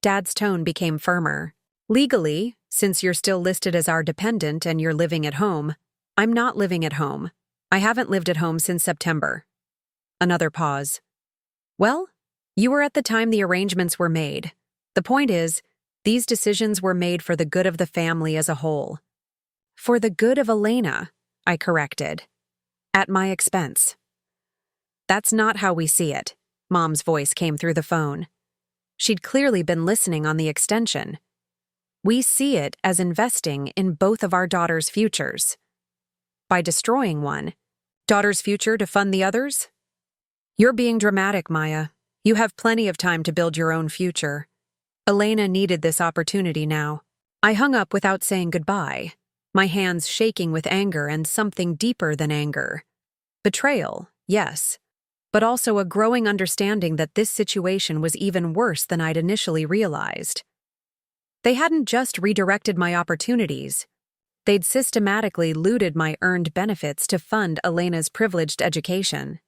Dad's tone became firmer. Legally, since you're still listed as our dependent and you're living at home, I'm not living at home. I haven't lived at home since September. Another pause. Well, you were at the time the arrangements were made. The point is, these decisions were made for the good of the family as a whole. For the good of Elena, I corrected. At my expense. That's not how we see it, Mom's voice came through the phone. She'd clearly been listening on the extension. We see it as investing in both of our daughters' futures. By destroying one, daughter's future to fund the others? You're being dramatic, Maya. You have plenty of time to build your own future. Elena needed this opportunity now. I hung up without saying goodbye, my hands shaking with anger and something deeper than anger. Betrayal, yes, but also a growing understanding that this situation was even worse than I'd initially realized. They hadn't just redirected my opportunities. They'd systematically looted my earned benefits to fund Elena's privileged education.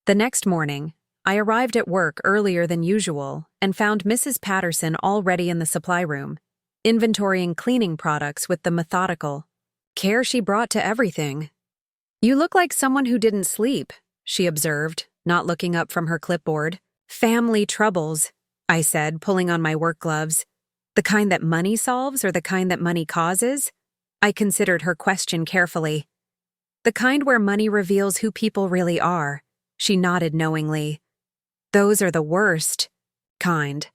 The next morning, I arrived at work earlier than usual and found Mrs. Patterson already in the supply room, inventorying cleaning products with the methodical care she brought to everything. You look like someone who didn't sleep, she observed, not looking up from her clipboard. Family troubles, I said, pulling on my work gloves. The kind that money solves or the kind that money causes? I considered her question carefully. The kind where money reveals who people really are, she nodded knowingly. Those are the worst kind.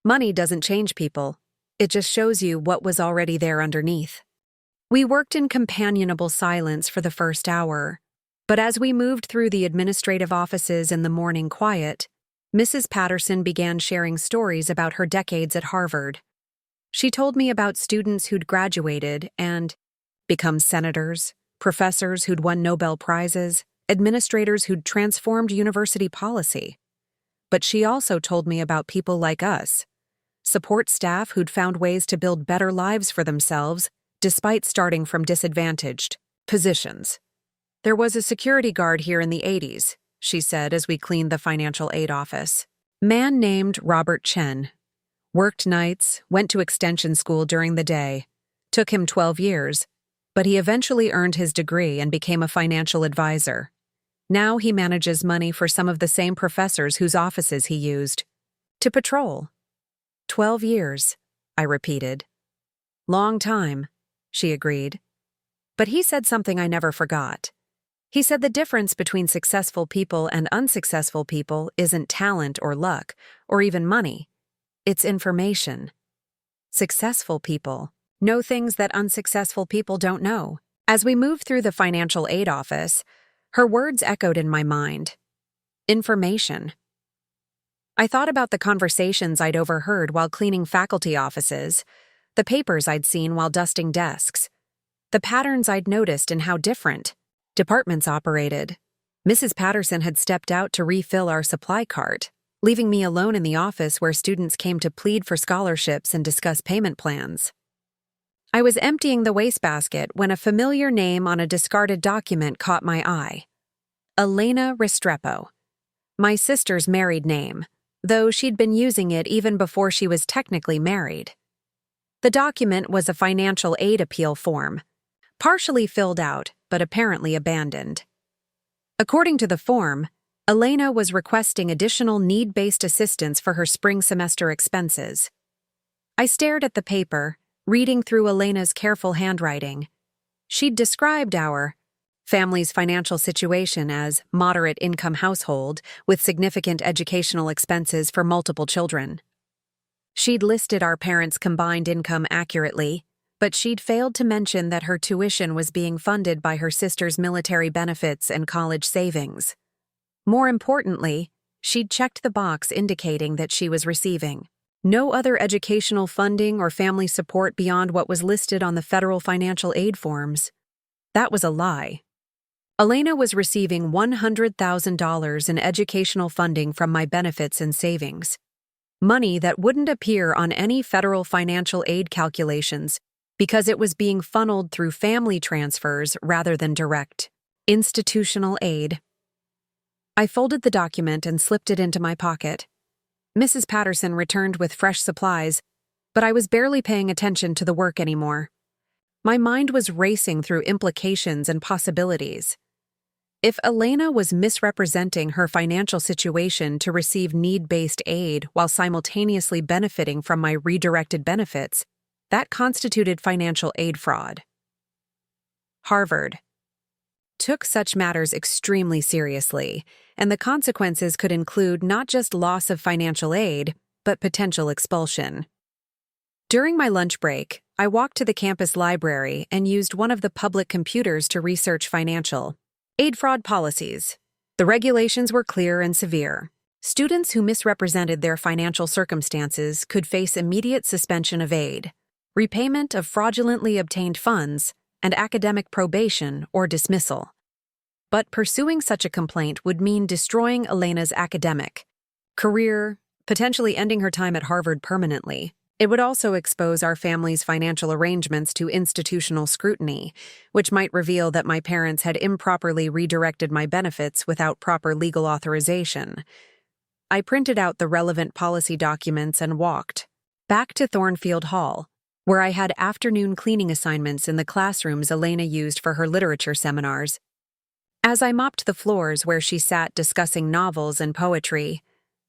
Money doesn't change people. It just shows you what was already there underneath. We worked in companionable silence for the first hour, but as we moved through the administrative offices in the morning quiet, Mrs. Patterson began sharing stories about her decades at Harvard. She told me about students who'd graduated and become senators, professors who'd won Nobel Prizes, administrators who'd transformed university policy. But she also told me about people like us, support staff who'd found ways to build better lives for themselves despite starting from disadvantaged positions. There was a security guard here in the 80s, she said as we cleaned the financial aid office. Man named Robert Chen. Worked nights, went to extension school during the day. Took him 12 years, but he eventually earned his degree and became a financial advisor. Now he manages money for some of the same professors whose offices he used to patrol. 12 years, I repeated. Long time, she agreed. But he said something I never forgot. He said the difference between successful people and unsuccessful people isn't talent or luck, or even money. It's information. Successful people know things that unsuccessful people don't know. As we moved through the financial aid office, her words echoed in my mind. Information. I thought about the conversations I'd overheard while cleaning faculty offices, the papers I'd seen while dusting desks, the patterns I'd noticed in how different departments operated. Mrs. Patterson had stepped out to refill our supply cart, leaving me alone in the office where students came to plead for scholarships and discuss payment plans. I was emptying the wastebasket when a familiar name on a discarded document caught my eye. Elena Restrepo. My sister's married name, though she'd been using it even before she was technically married. The document was a financial aid appeal form, partially filled out but apparently abandoned. According to the form, Elena was requesting additional need-based assistance for her spring semester expenses. I stared at the paper, reading through Elena's careful handwriting. She'd described our family's financial situation as moderate-income household with significant educational expenses for multiple children. She'd listed our parents' combined income accurately, but she'd failed to mention that her tuition was being funded by her sister's military benefits and college savings. More importantly, she'd checked the box indicating that she was receiving no other educational funding or family support beyond what was listed on the federal financial aid forms. That was a lie. Elena was receiving $100,000 in educational funding from my benefits and savings. Money that wouldn't appear on any federal financial aid calculations because it was being funneled through family transfers rather than direct institutional aid. I folded the document and slipped it into my pocket. Mrs. Patterson returned with fresh supplies, but I was barely paying attention to the work anymore. My mind was racing through implications and possibilities. If Elena was misrepresenting her financial situation to receive need-based aid while simultaneously benefiting from my redirected benefits, that constituted financial aid fraud. Harvard took such matters extremely seriously, and the consequences could include not just loss of financial aid, but potential expulsion. During my lunch break, I walked to the campus library and used one of the public computers to research financial aid fraud policies. The regulations were clear and severe. Students who misrepresented their financial circumstances could face immediate suspension of aid, repayment of fraudulently obtained funds, and academic probation or dismissal. But pursuing such a complaint would mean destroying Elena's academic career, potentially ending her time at Harvard permanently. It would also expose our family's financial arrangements to institutional scrutiny, which might reveal that my parents had improperly redirected my benefits without proper legal authorization. I printed out the relevant policy documents and walked back to Thornfield Hall, where I had afternoon cleaning assignments in the classrooms Elena used for her literature seminars. As I mopped the floors where she sat discussing novels and poetry,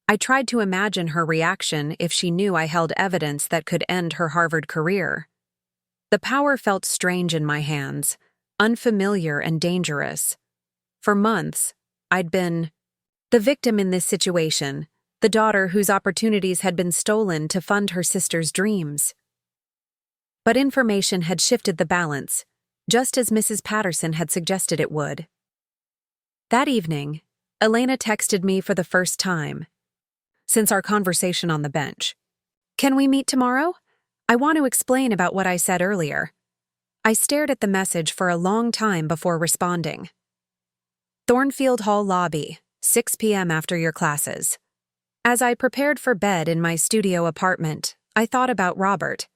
I tried to imagine her reaction if she knew I held evidence that could end her Harvard career. The power felt strange in my hands, unfamiliar and dangerous. For months, I'd been the victim in this situation, the daughter whose opportunities had been stolen to fund her sister's dreams. But information had shifted the balance, just as Mrs. Patterson had suggested it would. That evening, Elena texted me for the first time since our conversation on the bench. "Can we meet tomorrow? I want to explain about what I said earlier." I stared at the message for a long time before responding. Thornfield Hall lobby, 6 p.m. after your classes. As I prepared for bed in my studio apartment, I thought about Robert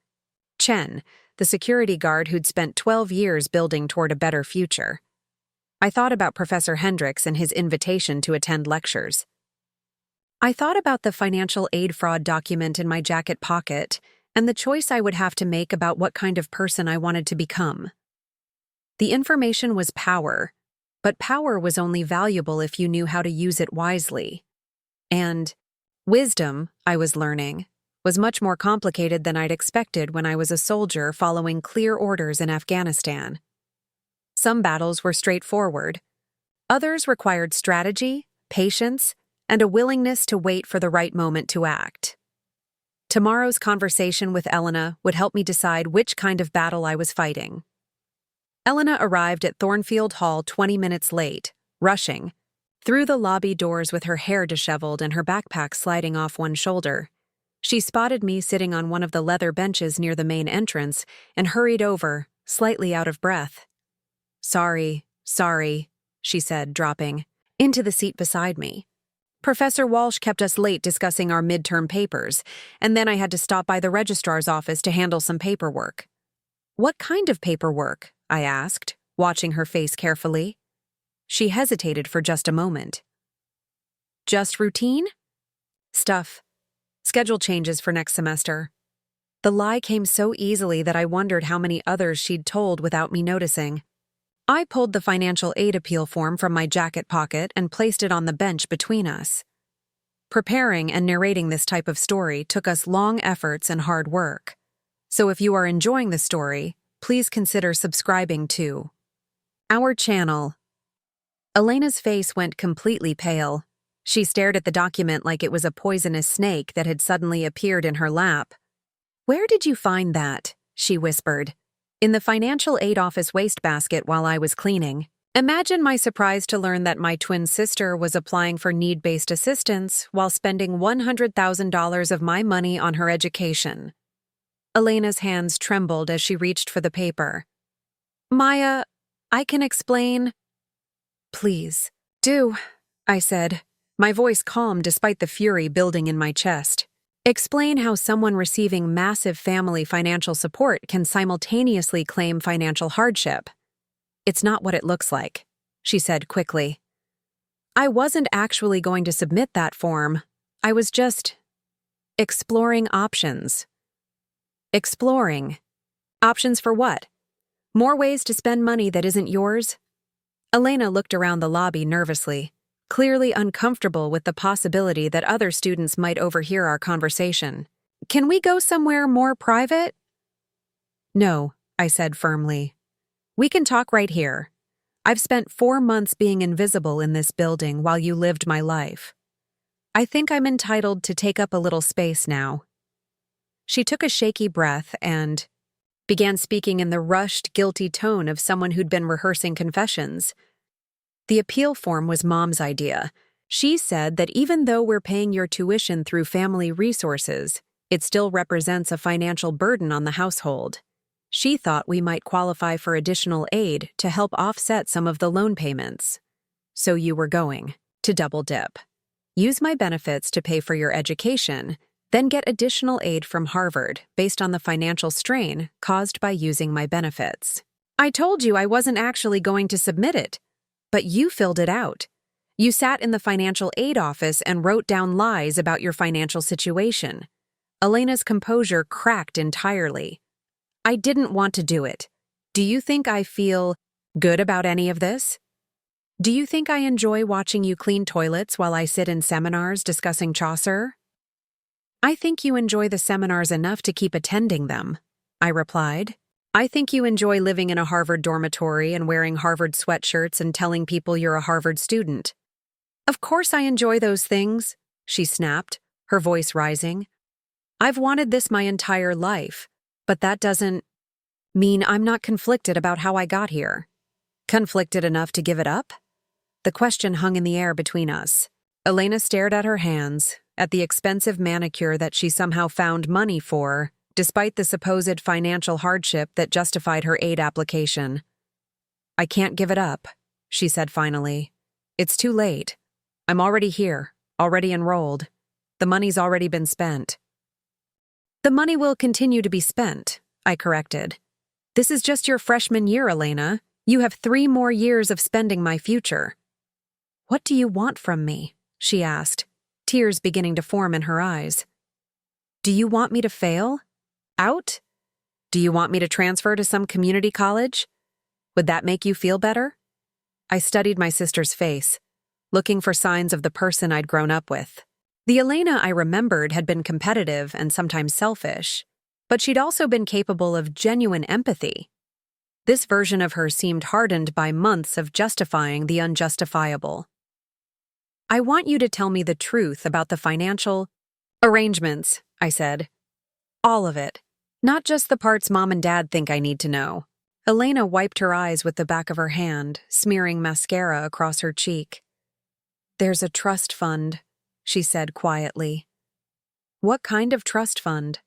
Chen, the security guard who'd spent 12 years building toward a better future. I thought about Professor Hendricks and his invitation to attend lectures. I thought about the financial aid fraud document in my jacket pocket and the choice I would have to make about what kind of person I wanted to become. The information was power, but power was only valuable if you knew how to use it wisely. And wisdom, I was learning, was much more complicated than I'd expected when I was a soldier following clear orders in Afghanistan. Some battles were straightforward. Others required strategy, patience, and a willingness to wait for the right moment to act. Tomorrow's conversation with Elena would help me decide which kind of battle I was fighting. Elena arrived at Thornfield Hall 20 minutes late, rushing, through the lobby doors with her hair disheveled and her backpack sliding off one shoulder. She spotted me sitting on one of the leather benches near the main entrance and hurried over, slightly out of breath. Sorry, she said, dropping into the seat beside me. Professor Walsh kept us late discussing our midterm papers, and then I had to stop by the registrar's office to handle some paperwork. What kind of paperwork? I asked, watching her face carefully. She hesitated for just a moment. Just routine? Stuff. Schedule changes for next semester. The lie came so easily that I wondered how many others she'd told without me noticing. I pulled the financial aid appeal form from my jacket pocket and placed it on the bench between us. Preparing and narrating this type of story took us long efforts and hard work. So if you are enjoying the story, please consider subscribing to our channel. Elena's face went completely pale. She stared at the document like it was a poisonous snake that had suddenly appeared in her lap. "Where did you find that?" she whispered. "In the financial aid office wastebasket while I was cleaning." Imagine my surprise to learn that my twin sister was applying for need-based assistance while spending $100,000 of my money on her education. Elena's hands trembled as she reached for the paper. "Maya, I can explain." "Please, do," I said, my voice calm despite the fury building in my chest. "Explain how someone receiving massive family financial support can simultaneously claim financial hardship." "It's not what it looks like," she said quickly. I wasn't actually going to submit that form. I was just exploring options. Exploring. Options for what? More ways to spend money that isn't yours? Elena looked around the lobby nervously, clearly uncomfortable with the possibility that other students might overhear our conversation. Can we go somewhere more private? No, I said firmly. We can talk right here. I've spent 4 months being invisible in this building while you lived my life. I think I'm entitled to take up a little space now. She took a shaky breath and began speaking in the rushed, guilty tone of someone who'd been rehearsing confessions. The appeal form was Mom's idea. She said that even though we're paying your tuition through family resources, it still represents a financial burden on the household. She thought we might qualify for additional aid to help offset some of the loan payments. So you were going to double dip. Use my benefits to pay for your education, then get additional aid from Harvard based on the financial strain caused by using my benefits. I told you I wasn't actually going to submit it, but you filled it out. You sat in the financial aid office and wrote down lies about your financial situation. Elena's composure cracked entirely. I didn't want to do it. Do you think I feel good about any of this? Do you think I enjoy watching you clean toilets while I sit in seminars discussing Chaucer? I think you enjoy the seminars enough to keep attending them, I replied. I think you enjoy living in a Harvard dormitory and wearing Harvard sweatshirts and telling people you're a Harvard student. Of course I enjoy those things, she snapped, her voice rising. I've wanted this my entire life, but that doesn't mean I'm not conflicted about how I got here. Conflicted enough to give it up? The question hung in the air between us. Elena stared at her hands, at the expensive manicure that she somehow found money for, despite the supposed financial hardship that justified her aid application. I can't give it up, she said finally. It's too late. I'm already here, already enrolled. The money's already been spent. The money will continue to be spent, I corrected. This is just your freshman year, Elena. You have 3 more years of spending my future. What do you want from me? She asked, tears beginning to form in her eyes. Do you want me to fail? Out? Do you want me to transfer to some community college? Would that make you feel better? I studied my sister's face, looking for signs of the person I'd grown up with. The Elena I remembered had been competitive and sometimes selfish, but she'd also been capable of genuine empathy. This version of her seemed hardened by months of justifying the unjustifiable. I want you to tell me the truth about the financial arrangements, I said. All of it. Not just the parts Mom and Dad think I need to know. Elena wiped her eyes with the back of her hand, smearing mascara across her cheek. There's a trust fund, she said quietly. What kind of trust fund?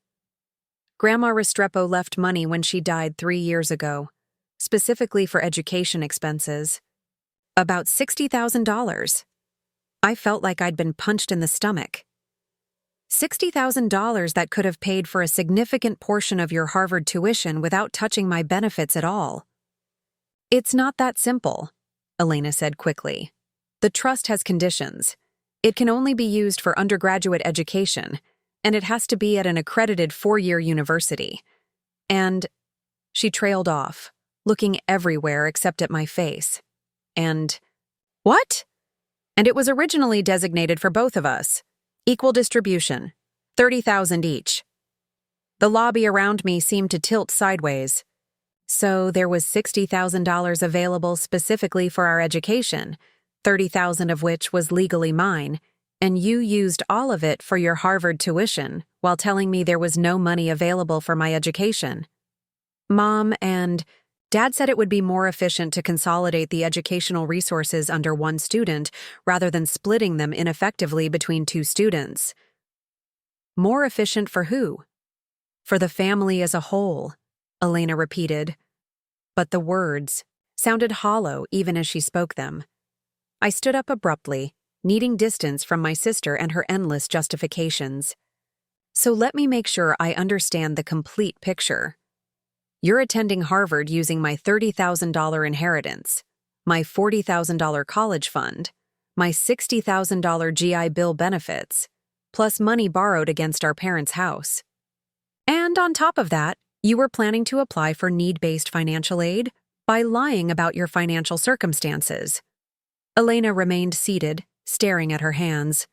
Grandma Restrepo left money when she died 3 years ago, specifically for education expenses. About $60,000. I felt like I'd been punched in the stomach. $60,000 that could have paid for a significant portion of your Harvard tuition without touching my benefits at all. It's not that simple, Elena said quickly. The trust has conditions. It can only be used for undergraduate education, and it has to be at an accredited 4-year university. And she trailed off, looking everywhere except at my face. And what? And it was originally designated for both of us. Equal distribution, $30,000 each. The lobby around me seemed to tilt sideways. So there was $60,000 available specifically for our education, $30,000 of which was legally mine, and you used all of it for your Harvard tuition while telling me there was no money available for my education. Mom and Dad said it would be more efficient to consolidate the educational resources under one student rather than splitting them ineffectively between 2 students. More efficient for who? For the family as a whole, Elena repeated. But the words sounded hollow even as she spoke them. I stood up abruptly, needing distance from my sister and her endless justifications. So let me make sure I understand the complete picture. You're attending Harvard using my $30,000 inheritance, my $40,000 college fund, my $60,000 GI Bill benefits, plus money borrowed against our parents' house. And on top of that, you were planning to apply for need-based financial aid by lying about your financial circumstances. Elena remained seated, staring at her hands.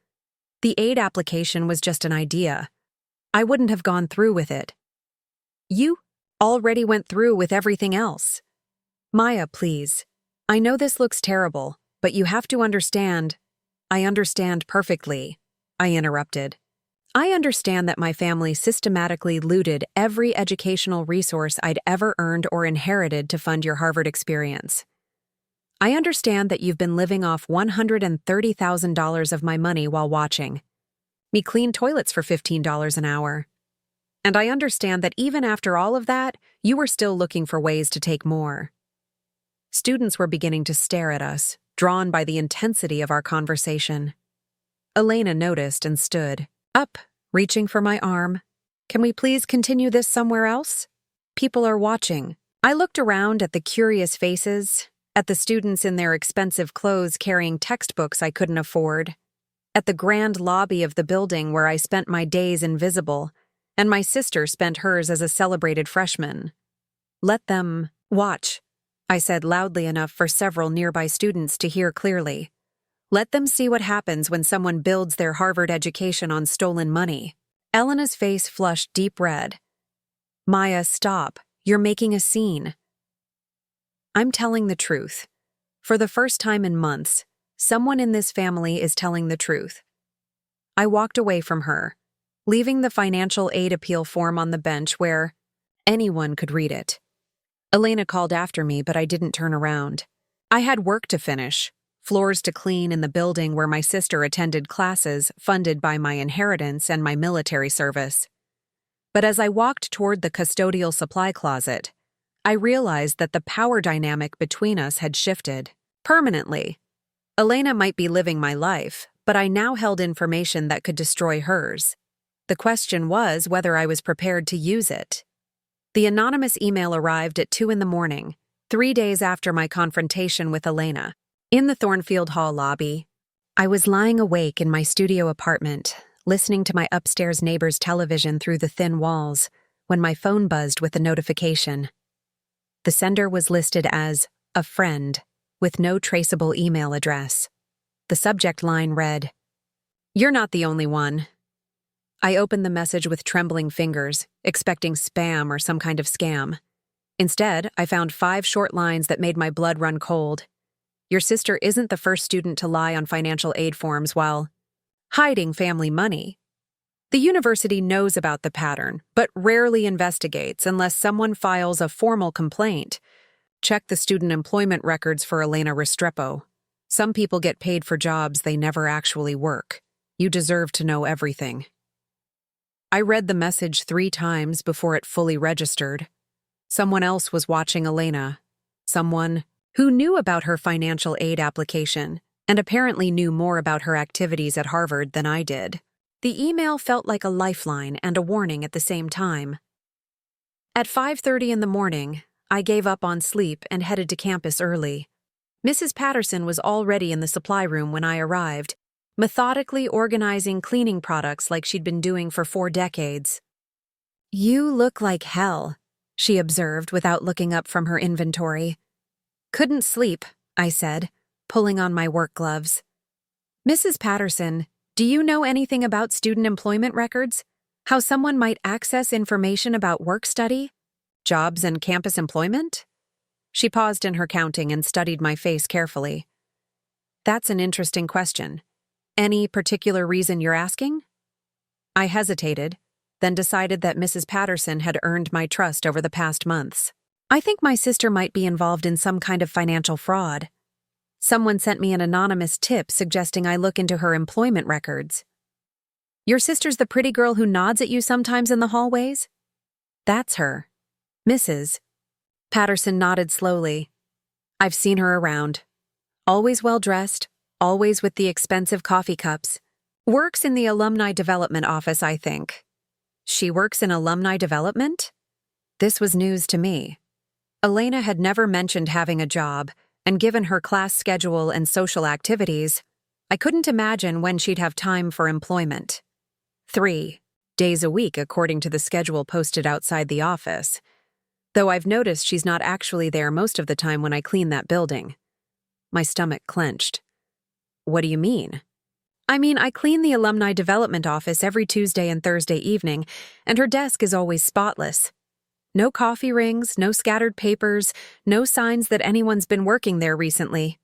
The aid application was just an idea. I wouldn't have gone through with it. You already went through with everything else. Maya, please. I know this looks terrible, but you have to understand. I understand perfectly, I interrupted. I understand that my family systematically looted every educational resource I'd ever earned or inherited to fund your Harvard experience. I understand that you've been living off $130,000 of my money while watching me clean toilets for $15 an hour. And I understand that even after all of that, you were still looking for ways to take more. Students were beginning to stare at us, drawn by the intensity of our conversation. Elena noticed and stood up, reaching for my arm. Can we please continue this somewhere else? People are watching. I looked around at the curious faces, at the students in their expensive clothes carrying textbooks I couldn't afford, at the grand lobby of the building where I spent my days invisible, and my sister spent hers as a celebrated freshman. Let them watch, I said loudly enough for several nearby students to hear clearly. Let them see what happens when someone builds their Harvard education on stolen money. Elena's face flushed deep red. Maya, stop. You're making a scene. I'm telling the truth. For the first time in months, someone in this family is telling the truth. I walked away from her, leaving the financial aid appeal form on the bench where anyone could read it. Elena called after me, but I didn't turn around. I had work to finish, floors to clean in the building where my sister attended classes funded by my inheritance and my military service. But as I walked toward the custodial supply closet, I realized that the power dynamic between us had shifted permanently. Elena might be living my life, but I now held information that could destroy hers. The question was whether I was prepared to use it. The anonymous email arrived at 2 a.m, 3 days after my confrontation with Elena. In the Thornfield Hall lobby, I was lying awake in my studio apartment, listening to my upstairs neighbor's television through the thin walls, when my phone buzzed with a notification. The sender was listed as a friend, with no traceable email address. The subject line read, "You're not the only one." I opened the message with trembling fingers, expecting spam or some kind of scam. Instead, I found 5 short lines that made my blood run cold. Your sister isn't the first student to lie on financial aid forms while hiding family money. The university knows about the pattern, but rarely investigates unless someone files a formal complaint. Check the student employment records for Elena Restrepo. Some people get paid for jobs they never actually work. You deserve to know everything. I read the message 3 times before it fully registered. Someone else was watching Elena. Someone who knew about her financial aid application and apparently knew more about her activities at Harvard than I did. The email felt like a lifeline and a warning at the same time. At 5:30 a.m, I gave up on sleep and headed to campus early. Mrs. Patterson was already in the supply room when I arrived, methodically organizing cleaning products like she'd been doing for 4 decades. "You look like hell," she observed without looking up from her inventory. "Couldn't sleep," I said, pulling on my work gloves. "Mrs. Patterson, do you know anything about student employment records? How someone might access information about work study, jobs, and campus employment?" She paused in her counting and studied my face carefully. "That's an interesting question. Any particular reason you're asking?" I hesitated, then decided that Mrs. Patterson had earned my trust over the past months. "I think my sister might be involved in some kind of financial fraud. Someone sent me an anonymous tip suggesting I look into her employment records." "Your sister's the pretty girl who nods at you sometimes in the hallways?" "That's her. Mrs." Patterson nodded slowly. "I've seen her around. Always well-dressed, always with the expensive coffee cups. Works in the alumni development office, I think." "She works in alumni development?" This was news to me. Elena had never mentioned having a job, and given her class schedule and social activities, I couldn't imagine when she'd have time for employment. 3 days a week, according to the schedule posted outside the office. Though I've noticed she's not actually there most of the time when I clean that building. My stomach clenched. What do you mean? I mean, I clean the alumni development office every Tuesday and Thursday evening, and her desk is always spotless. No coffee rings, no scattered papers, no signs that anyone's been working there recently.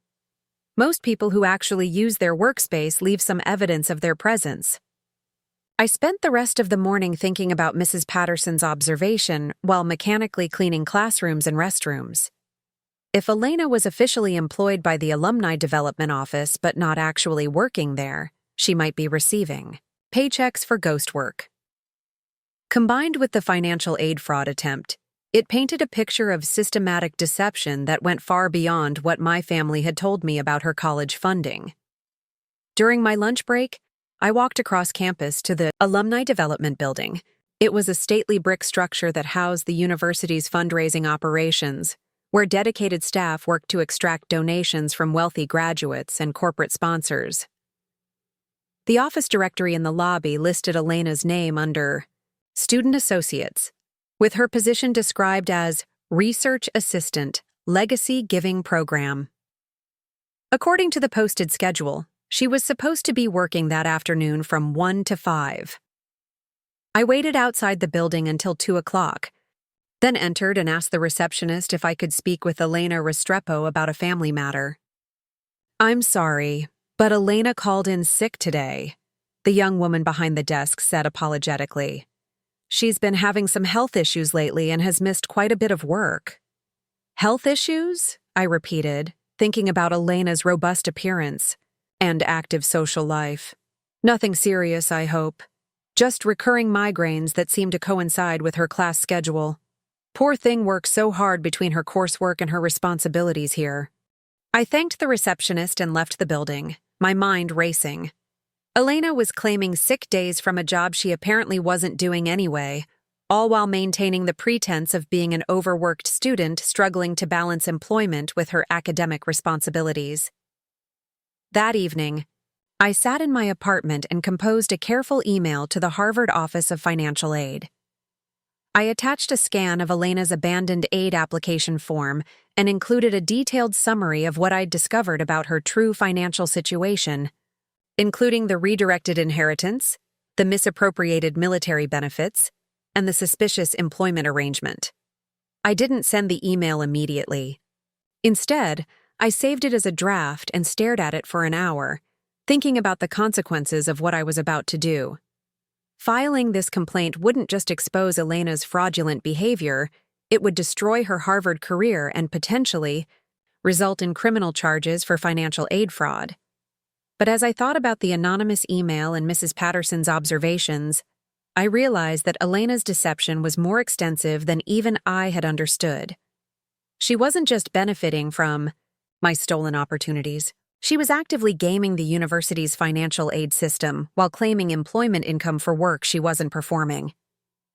Most people who actually use their workspace leave some evidence of their presence. I spent the rest of the morning thinking about Mrs. Patterson's observation while mechanically cleaning classrooms and restrooms. If Elena was officially employed by the Alumni Development Office but not actually working there, she might be receiving paychecks for ghost work. Combined with the financial aid fraud attempt, it painted a picture of systematic deception that went far beyond what my family had told me about her college funding. During my lunch break, I walked across campus to the Alumni Development Building. It was a stately brick structure that housed the university's fundraising operations, where dedicated staff worked to extract donations from wealthy graduates and corporate sponsors. The office directory in the lobby listed Elena's name under Student Associates, with her position described as Research Assistant, Legacy Giving Program. According to the posted schedule, she was supposed to be working that afternoon from 1 to 5. I waited outside the building until 2 o'clock, then entered and asked the receptionist if I could speak with Elena Restrepo about a family matter. "I'm sorry, but Elena called in sick today," the young woman behind the desk said apologetically. "She's been having some health issues lately and has missed quite a bit of work." "Health issues?" I repeated, thinking about Elena's robust appearance and active social life. "Nothing serious, I hope. Just recurring migraines that seem to coincide with her class schedule. Poor thing works so hard between her coursework and her responsibilities here." I thanked the receptionist and left the building, my mind racing. Elena was claiming sick days from a job she apparently wasn't doing anyway, all while maintaining the pretense of being an overworked student struggling to balance employment with her academic responsibilities. That evening, I sat in my apartment and composed a careful email to the Harvard Office of Financial Aid. I attached a scan of Elena's abandoned aid application form and included a detailed summary of what I'd discovered about her true financial situation, including the redirected inheritance, the misappropriated military benefits, and the suspicious employment arrangement. I didn't send the email immediately. Instead, I saved it as a draft and stared at it for an hour, thinking about the consequences of what I was about to do. Filing this complaint wouldn't just expose Elena's fraudulent behavior, it would destroy her Harvard career and potentially result in criminal charges for financial aid fraud. But as I thought about the anonymous email and Mrs. Patterson's observations, I realized that Elena's deception was more extensive than even I had understood. She wasn't just benefiting from my stolen opportunities. She was actively gaming the university's financial aid system while claiming employment income for work she wasn't performing.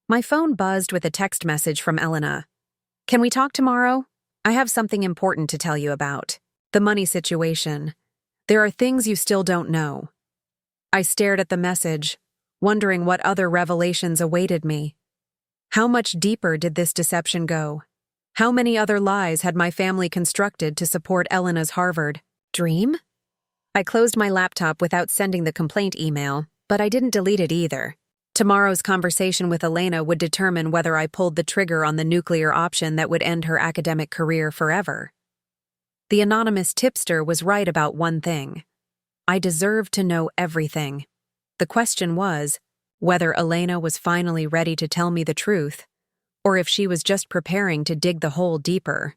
My phone buzzed with a text message from Elena. "Can we talk tomorrow? I have something important to tell you about. The money situation. There are things you still don't know." I stared at the message, wondering what other revelations awaited me. How much deeper did this deception go? How many other lies had my family constructed to support Elena's Harvard dream? I closed my laptop without sending the complaint email, but I didn't delete it either. Tomorrow's conversation with Elena would determine whether I pulled the trigger on the nuclear option that would end her academic career forever. The anonymous tipster was right about one thing. I deserved to know everything. The question was whether Elena was finally ready to tell me the truth, or if she was just preparing to dig the hole deeper.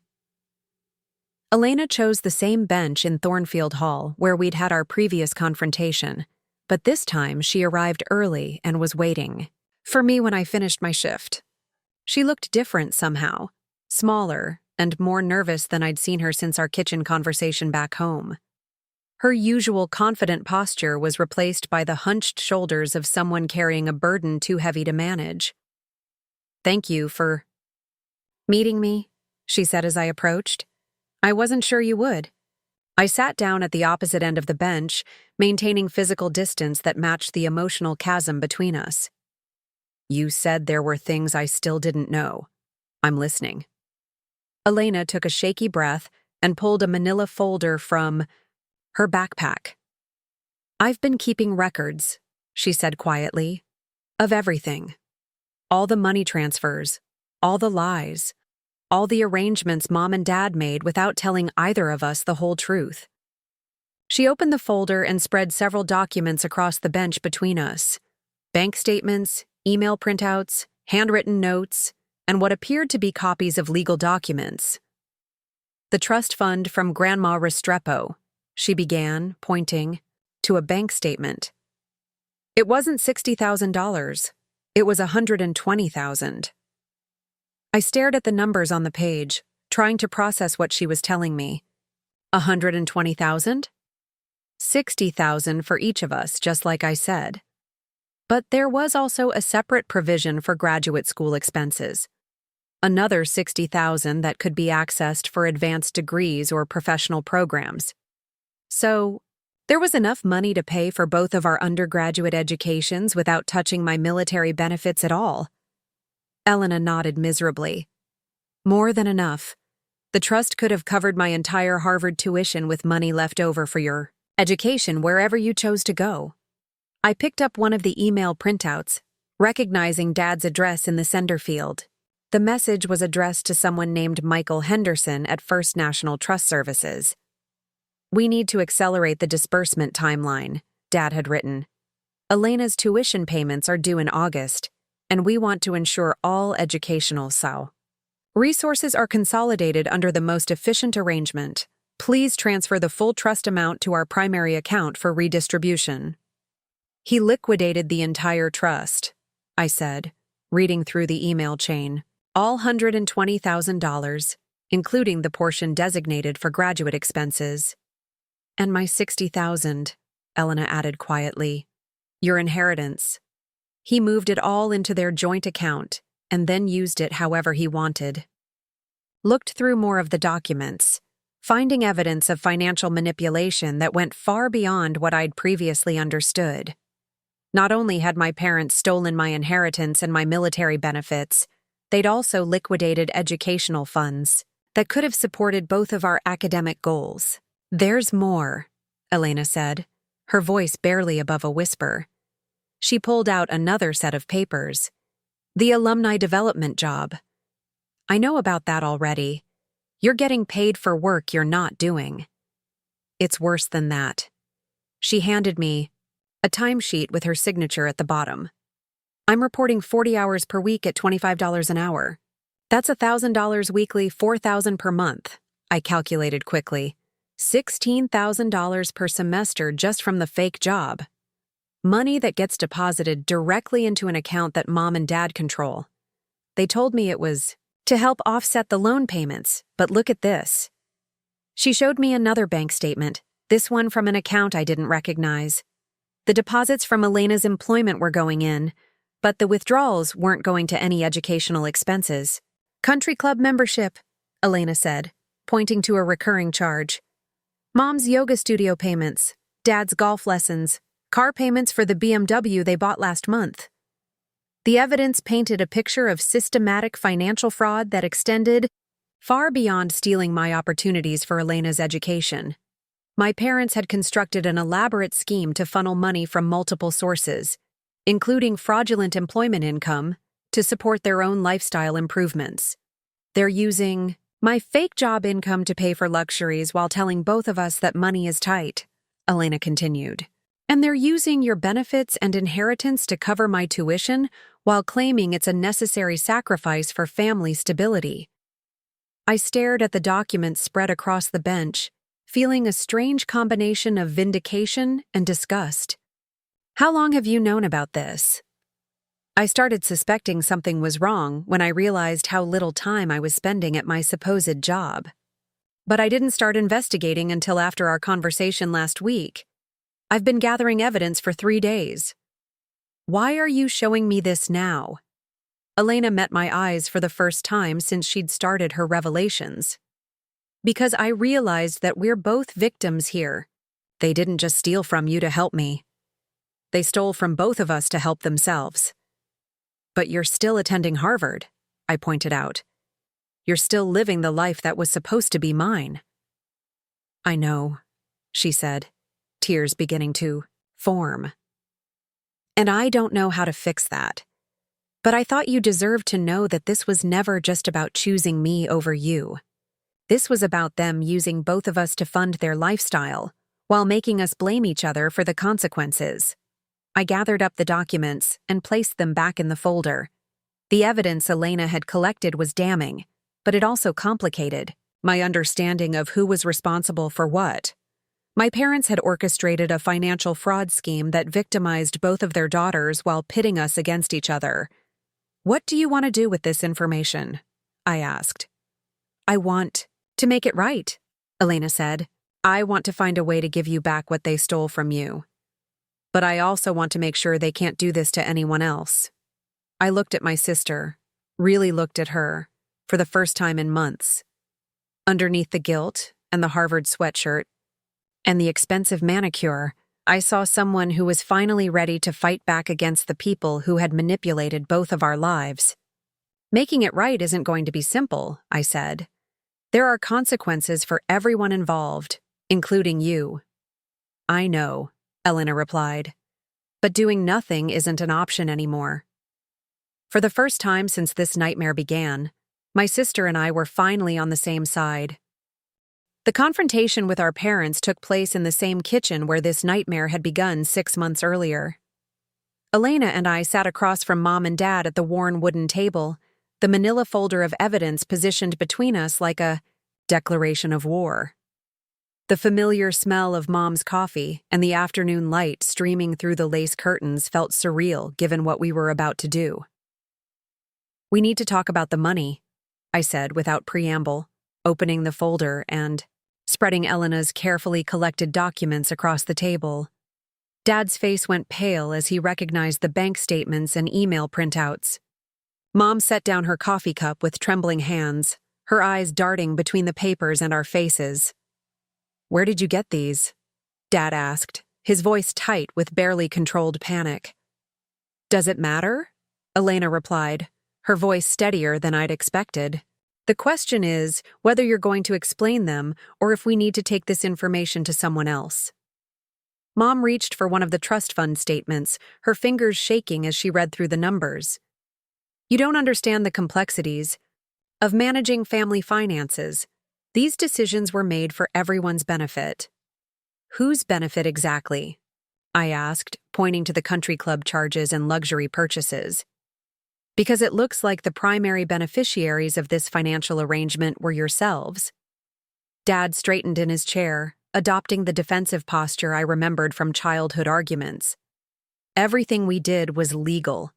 Elena chose the same bench in Thornfield Hall where we'd had our previous confrontation, but this time she arrived early and was waiting for me when I finished my shift. She looked different somehow, smaller and more nervous than I'd seen her since our kitchen conversation back home. Her usual confident posture was replaced by the hunched shoulders of someone carrying a burden too heavy to manage. "Thank you for meeting me," she said as I approached. "I wasn't sure you would." I sat down at the opposite end of the bench, maintaining physical distance that matched the emotional chasm between us. You said there were things I still didn't know. I'm listening. Elena took a shaky breath and pulled a manila folder from her backpack. I've been keeping records, she said quietly, of everything. All the money transfers, all the lies, all the arrangements Mom and Dad made without telling either of us the whole truth. She opened the folder and spread several documents across the bench between us. Bank statements, email printouts, handwritten notes, and what appeared to be copies of legal documents. The trust fund from Grandma Restrepo, she began, pointing to a bank statement. It wasn't $60,000. It was $120,000. I stared at the numbers on the page, trying to process what she was telling me. $120,000? $60,000 for each of us, just like I said. But there was also a separate provision for graduate school expenses. Another $60,000 that could be accessed for advanced degrees or professional programs. So, there was enough money to pay for both of our undergraduate educations without touching my military benefits at all. Elena nodded miserably. More than enough. The trust could have covered my entire Harvard tuition with money left over for your education wherever you chose to go. I picked up one of the email printouts, recognizing Dad's address in the sender field. The message was addressed to someone named Michael Henderson at First National Trust Services. We need to accelerate the disbursement timeline, Dad had written. Elena's tuition payments are due in August, and we want to ensure all educational resources are consolidated under the most efficient arrangement. Please transfer the full trust amount to our primary account for redistribution. He liquidated the entire trust, I said, reading through the email chain. All $120,000, including the portion designated for graduate expenses. And my $60,000, Elena added quietly. Your inheritance. He moved it all into their joint account and then used it however he wanted. Looked through more of the documents, finding evidence of financial manipulation that went far beyond what I'd previously understood. Not only had my parents stolen my inheritance and my military benefits, they'd also liquidated educational funds that could have supported both of our academic goals. There's more, Elena said, her voice barely above a whisper. She pulled out another set of papers. The alumni development job. I know about that already. You're getting paid for work you're not doing. It's worse than that. She handed me a timesheet with her signature at the bottom. I'm reporting 40 hours per week at $25 an hour. That's $1,000 weekly, $4,000 per month, I calculated quickly. $16,000 per semester just from the fake job. Money that gets deposited directly into an account that Mom and Dad control. They told me it was to help offset the loan payments, but look at this. She showed me another bank statement, this one from an account I didn't recognize. The deposits from Elena's employment were going in, but the withdrawals weren't going to any educational expenses. Country club membership, Elena said, pointing to a recurring charge. Mom's yoga studio payments, Dad's golf lessons, car payments for the BMW they bought last month. The evidence painted a picture of systematic financial fraud that extended far beyond stealing my opportunities for Elena's education. My parents had constructed an elaborate scheme to funnel money from multiple sources, including fraudulent employment income, to support their own lifestyle improvements. They're using my fake job income to pay for luxuries while telling both of us that money is tight, Elena continued. And they're using your benefits and inheritance to cover my tuition while claiming it's a necessary sacrifice for family stability. I stared at the documents spread across the bench, feeling a strange combination of vindication and disgust. How long have you known about this? I started suspecting something was wrong when I realized how little time I was spending at my supposed job. But I didn't start investigating until after our conversation last week. I've been gathering evidence for 3 days. Why are you showing me this now? Elena met my eyes for the first time since she'd started her revelations. Because I realized that we're both victims here. They didn't just steal from you to help me. They stole from both of us to help themselves. But you're still attending Harvard, I pointed out. You're still living the life that was supposed to be mine. I know, she said, tears beginning to form. And I don't know how to fix that. But I thought you deserved to know that this was never just about choosing me over you. This was about them using both of us to fund their lifestyle, while making us blame each other for the consequences. I gathered up the documents and placed them back in the folder. The evidence Elena had collected was damning, but it also complicated my understanding of who was responsible for what. My parents had orchestrated a financial fraud scheme that victimized both of their daughters while pitting us against each other. What do you want to do with this information? I asked. I want to make it right, Elena said. I want to find a way to give you back what they stole from you. But I also want to make sure they can't do this to anyone else. I looked at my sister, really looked at her, for the first time in months. Underneath the guilt and the Harvard sweatshirt and the expensive manicure, I saw someone who was finally ready to fight back against the people who had manipulated both of our lives. Making it right isn't going to be simple, I said. There are consequences for everyone involved, including you. I know, Elena replied. But doing nothing isn't an option anymore. For the first time since this nightmare began, my sister and I were finally on the same side. The confrontation with our parents took place in the same kitchen where this nightmare had begun 6 months earlier. Elena and I sat across from Mom and Dad at the worn wooden table, the manila folder of evidence positioned between us like a declaration of war. The familiar smell of Mom's coffee and the afternoon light streaming through the lace curtains felt surreal given what we were about to do. We need to talk about the money, I said without preamble, opening the folder and spreading Elena's carefully collected documents across the table. Dad's face went pale as he recognized the bank statements and email printouts. Mom set down her coffee cup with trembling hands, her eyes darting between the papers and our faces. Where did you get these? Dad asked, his voice tight with barely controlled panic. Does it matter? Elena replied, her voice steadier than I'd expected. The question is whether you're going to explain them or if we need to take this information to someone else. Mom reached for one of the trust fund statements, her fingers shaking as she read through the numbers. You don't understand the complexities of managing family finances. These decisions were made for everyone's benefit. Whose benefit exactly? I asked, pointing to the country club charges and luxury purchases. Because it looks like the primary beneficiaries of this financial arrangement were yourselves. Dad straightened in his chair, adopting the defensive posture I remembered from childhood arguments. Everything we did was legal.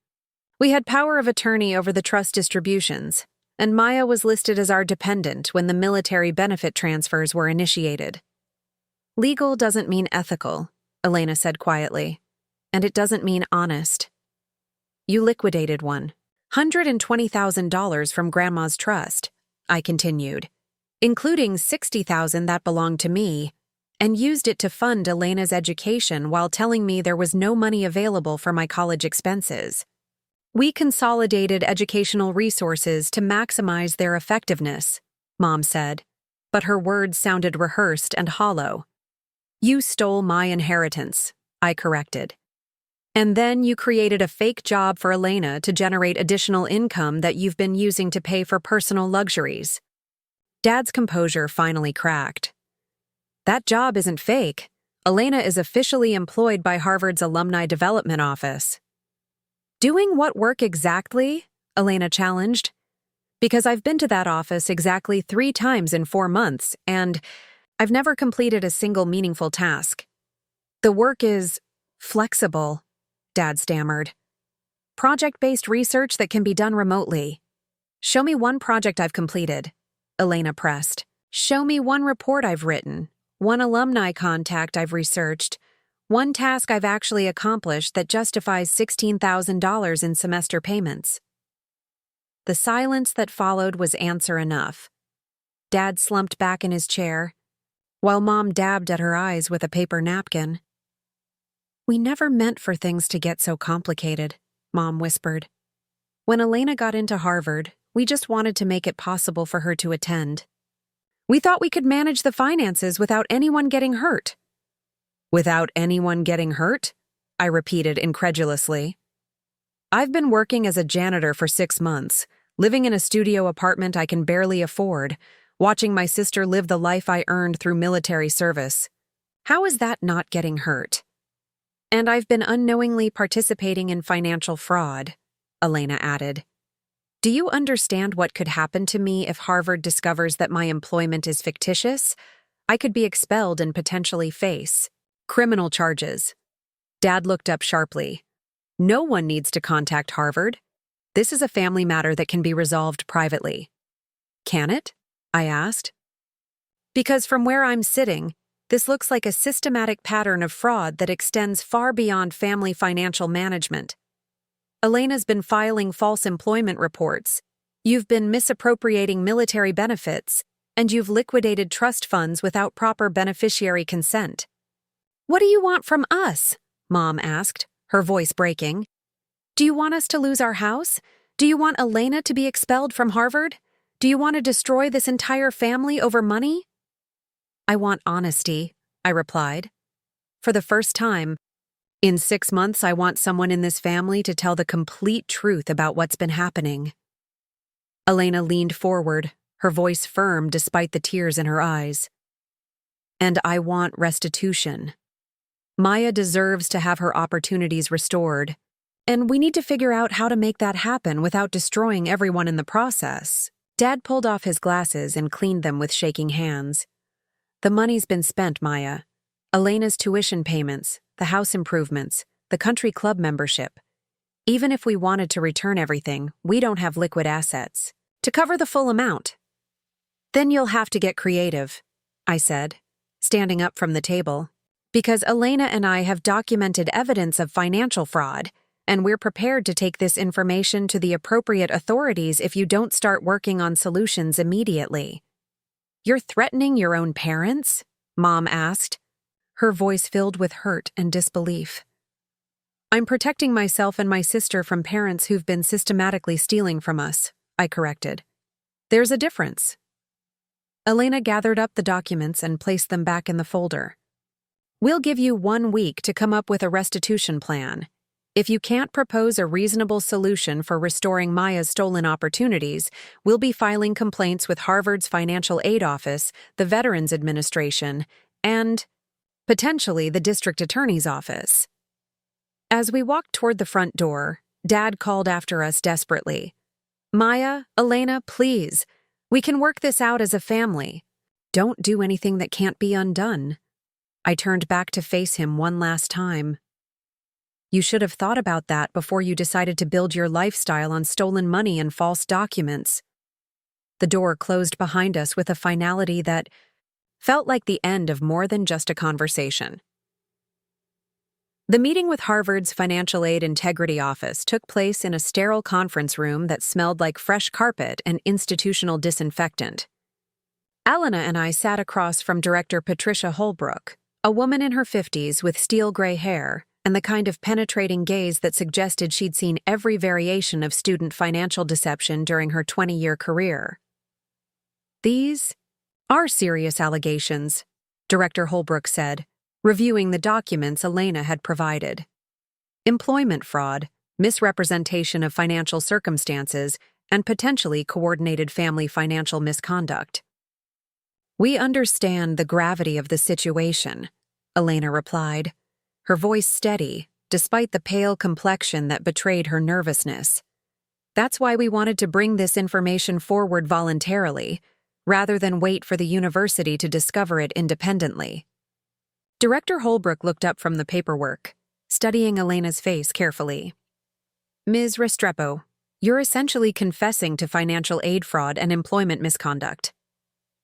We had power of attorney over the trust distributions, and Maya was listed as our dependent when the military benefit transfers were initiated. Legal doesn't mean ethical, Elena said quietly, and it doesn't mean honest. You liquidated $120,000 from Grandma's trust, I continued, including $60,000 that belonged to me, and used it to fund Elena's education while telling me there was no money available for my college expenses. We consolidated educational resources to maximize their effectiveness, Mom said, but her words sounded rehearsed and hollow. You stole my inheritance, I corrected. And then you created a fake job for Elena to generate additional income that you've been using to pay for personal luxuries. Dad's composure finally cracked. That job isn't fake. Elena is officially employed by Harvard's Alumni Development Office. Doing what work exactly? Elena challenged. Because I've been to that office exactly 3 times in 4 months, and I've never completed a single meaningful task. The work is flexible, Dad stammered. Project-based research that can be done remotely. Show me one project I've completed, Elena pressed. Show me one report I've written, one alumni contact I've researched, one task I've actually accomplished that justifies $16,000 in semester payments. The silence that followed was answer enough. Dad slumped back in his chair, while Mom dabbed at her eyes with a paper napkin. "We never meant for things to get so complicated," Mom whispered. "When Elena got into Harvard, we just wanted to make it possible for her to attend. We thought we could manage the finances without anyone getting hurt." "Without anyone getting hurt?" I repeated incredulously. "I've been working as a janitor for 6 months, living in a studio apartment I can barely afford, watching my sister live the life I earned through military service. How is that not getting hurt? And I've been unknowingly participating in financial fraud," Elena added. "Do you understand what could happen to me if Harvard discovers that my employment is fictitious? I could be expelled and potentially face criminal charges." Dad looked up sharply. "No one needs to contact Harvard. This is a family matter that can be resolved privately." "Can it?" I asked. "Because from where I'm sitting, this looks like a systematic pattern of fraud that extends far beyond family financial management. Elena's been filing false employment reports, you've been misappropriating military benefits, and you've liquidated trust funds without proper beneficiary consent." "What do you want from us?" Mom asked, her voice breaking. "Do you want us to lose our house? Do you want Elena to be expelled from Harvard? Do you want to destroy this entire family over money?" "I want honesty," I replied. "For the first time in 6 months, I want someone in this family to tell the complete truth about what's been happening." Elena leaned forward, her voice firm despite the tears in her eyes. "And I want restitution. Maya deserves to have her opportunities restored, and we need to figure out how to make that happen without destroying everyone in the process." Dad pulled off his glasses and cleaned them with shaking hands. "The money's been spent, Maya. Elena's tuition payments, the house improvements, the country club membership. Even if we wanted to return everything, we don't have liquid assets to cover the full amount." "Then you'll have to get creative," I said, standing up from the table, "because Elena and I have documented evidence of financial fraud, and we're prepared to take this information to the appropriate authorities if you don't start working on solutions immediately." "You're threatening your own parents?" Mom asked, her voice filled with hurt and disbelief. "I'm protecting myself and my sister from parents who've been systematically stealing from us," I corrected. "There's a difference." Elena gathered up the documents and placed them back in the folder. "We'll give you 1 week to come up with a restitution plan. If you can't propose a reasonable solution for restoring Maya's stolen opportunities, we'll be filing complaints with Harvard's Financial Aid Office, the Veterans Administration, and potentially the District Attorney's Office." As we walked toward the front door, Dad called after us desperately. "Maya, Elena, please. We can work this out as a family. Don't do anything that can't be undone." I turned back to face him one last time. "You should have thought about that before you decided to build your lifestyle on stolen money and false documents." The door closed behind us with a finality that felt like the end of more than just a conversation. The meeting with Harvard's Financial Aid Integrity Office took place in a sterile conference room that smelled like fresh carpet and institutional disinfectant. Elena and I sat across from Director Patricia Holbrook, a woman in her 50s with steel gray hair and the kind of penetrating gaze that suggested she'd seen every variation of student financial deception during her 20-year career. "These are serious allegations," Director Holbrook said, reviewing the documents Elena had provided. "Employment fraud, misrepresentation of financial circumstances, and potentially coordinated family financial misconduct." "We understand the gravity of the situation," Elena replied, her voice steady, despite the pale complexion that betrayed her nervousness. "That's why we wanted to bring this information forward voluntarily, rather than wait for the university to discover it independently." Director Holbrook looked up from the paperwork, studying Elena's face carefully. "Ms. Restrepo, you're essentially confessing to financial aid fraud and employment misconduct.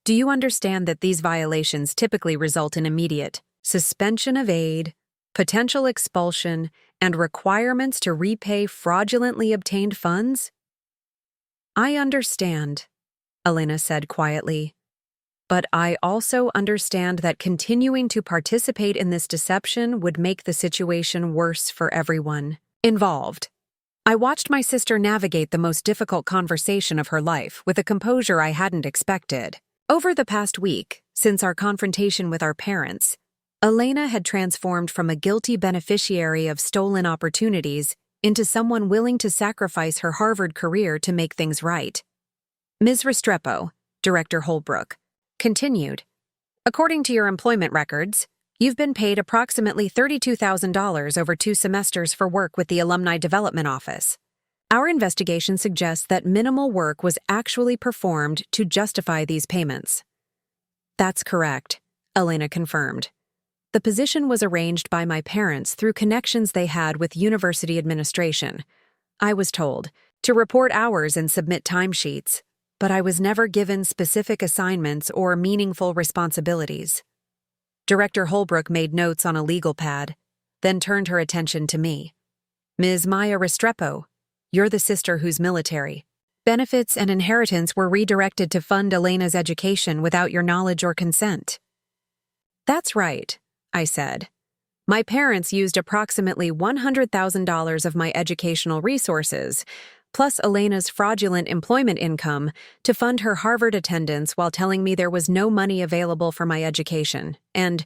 Do you understand that these violations typically result in immediate suspension of aid, potential expulsion, and requirements to repay fraudulently obtained funds?" "I understand," Elena said quietly, But I also understand that continuing to participate in this deception would make the situation worse for everyone involved. I watched my sister navigate the most difficult conversation of her life with a composure I hadn't expected. Over the past week, since our confrontation with our parents, Elena had transformed from a guilty beneficiary of stolen opportunities into someone willing to sacrifice her Harvard career to make things right. Ms. Restrepo, Director Holbrook, continued, according to your employment records, you've been paid approximately $32,000 over 2 semesters for work with the Alumni Development Office. Our investigation suggests that minimal work was actually performed to justify these payments. That's correct, Elena confirmed. The position was arranged by my parents through connections they had with university administration. I was told to report hours and submit timesheets, but I was never given specific assignments or meaningful responsibilities. Director Holbrook made notes on a legal pad, then turned her attention to me. Ms. Maya Restrepo, you're the sister who's military. Benefits and inheritance were redirected to fund Elena's education without your knowledge or consent. That's right, I said. My parents used approximately $100,000 of my educational resources, plus Elena's fraudulent employment income, to fund her Harvard attendance while telling me there was no money available for my education. And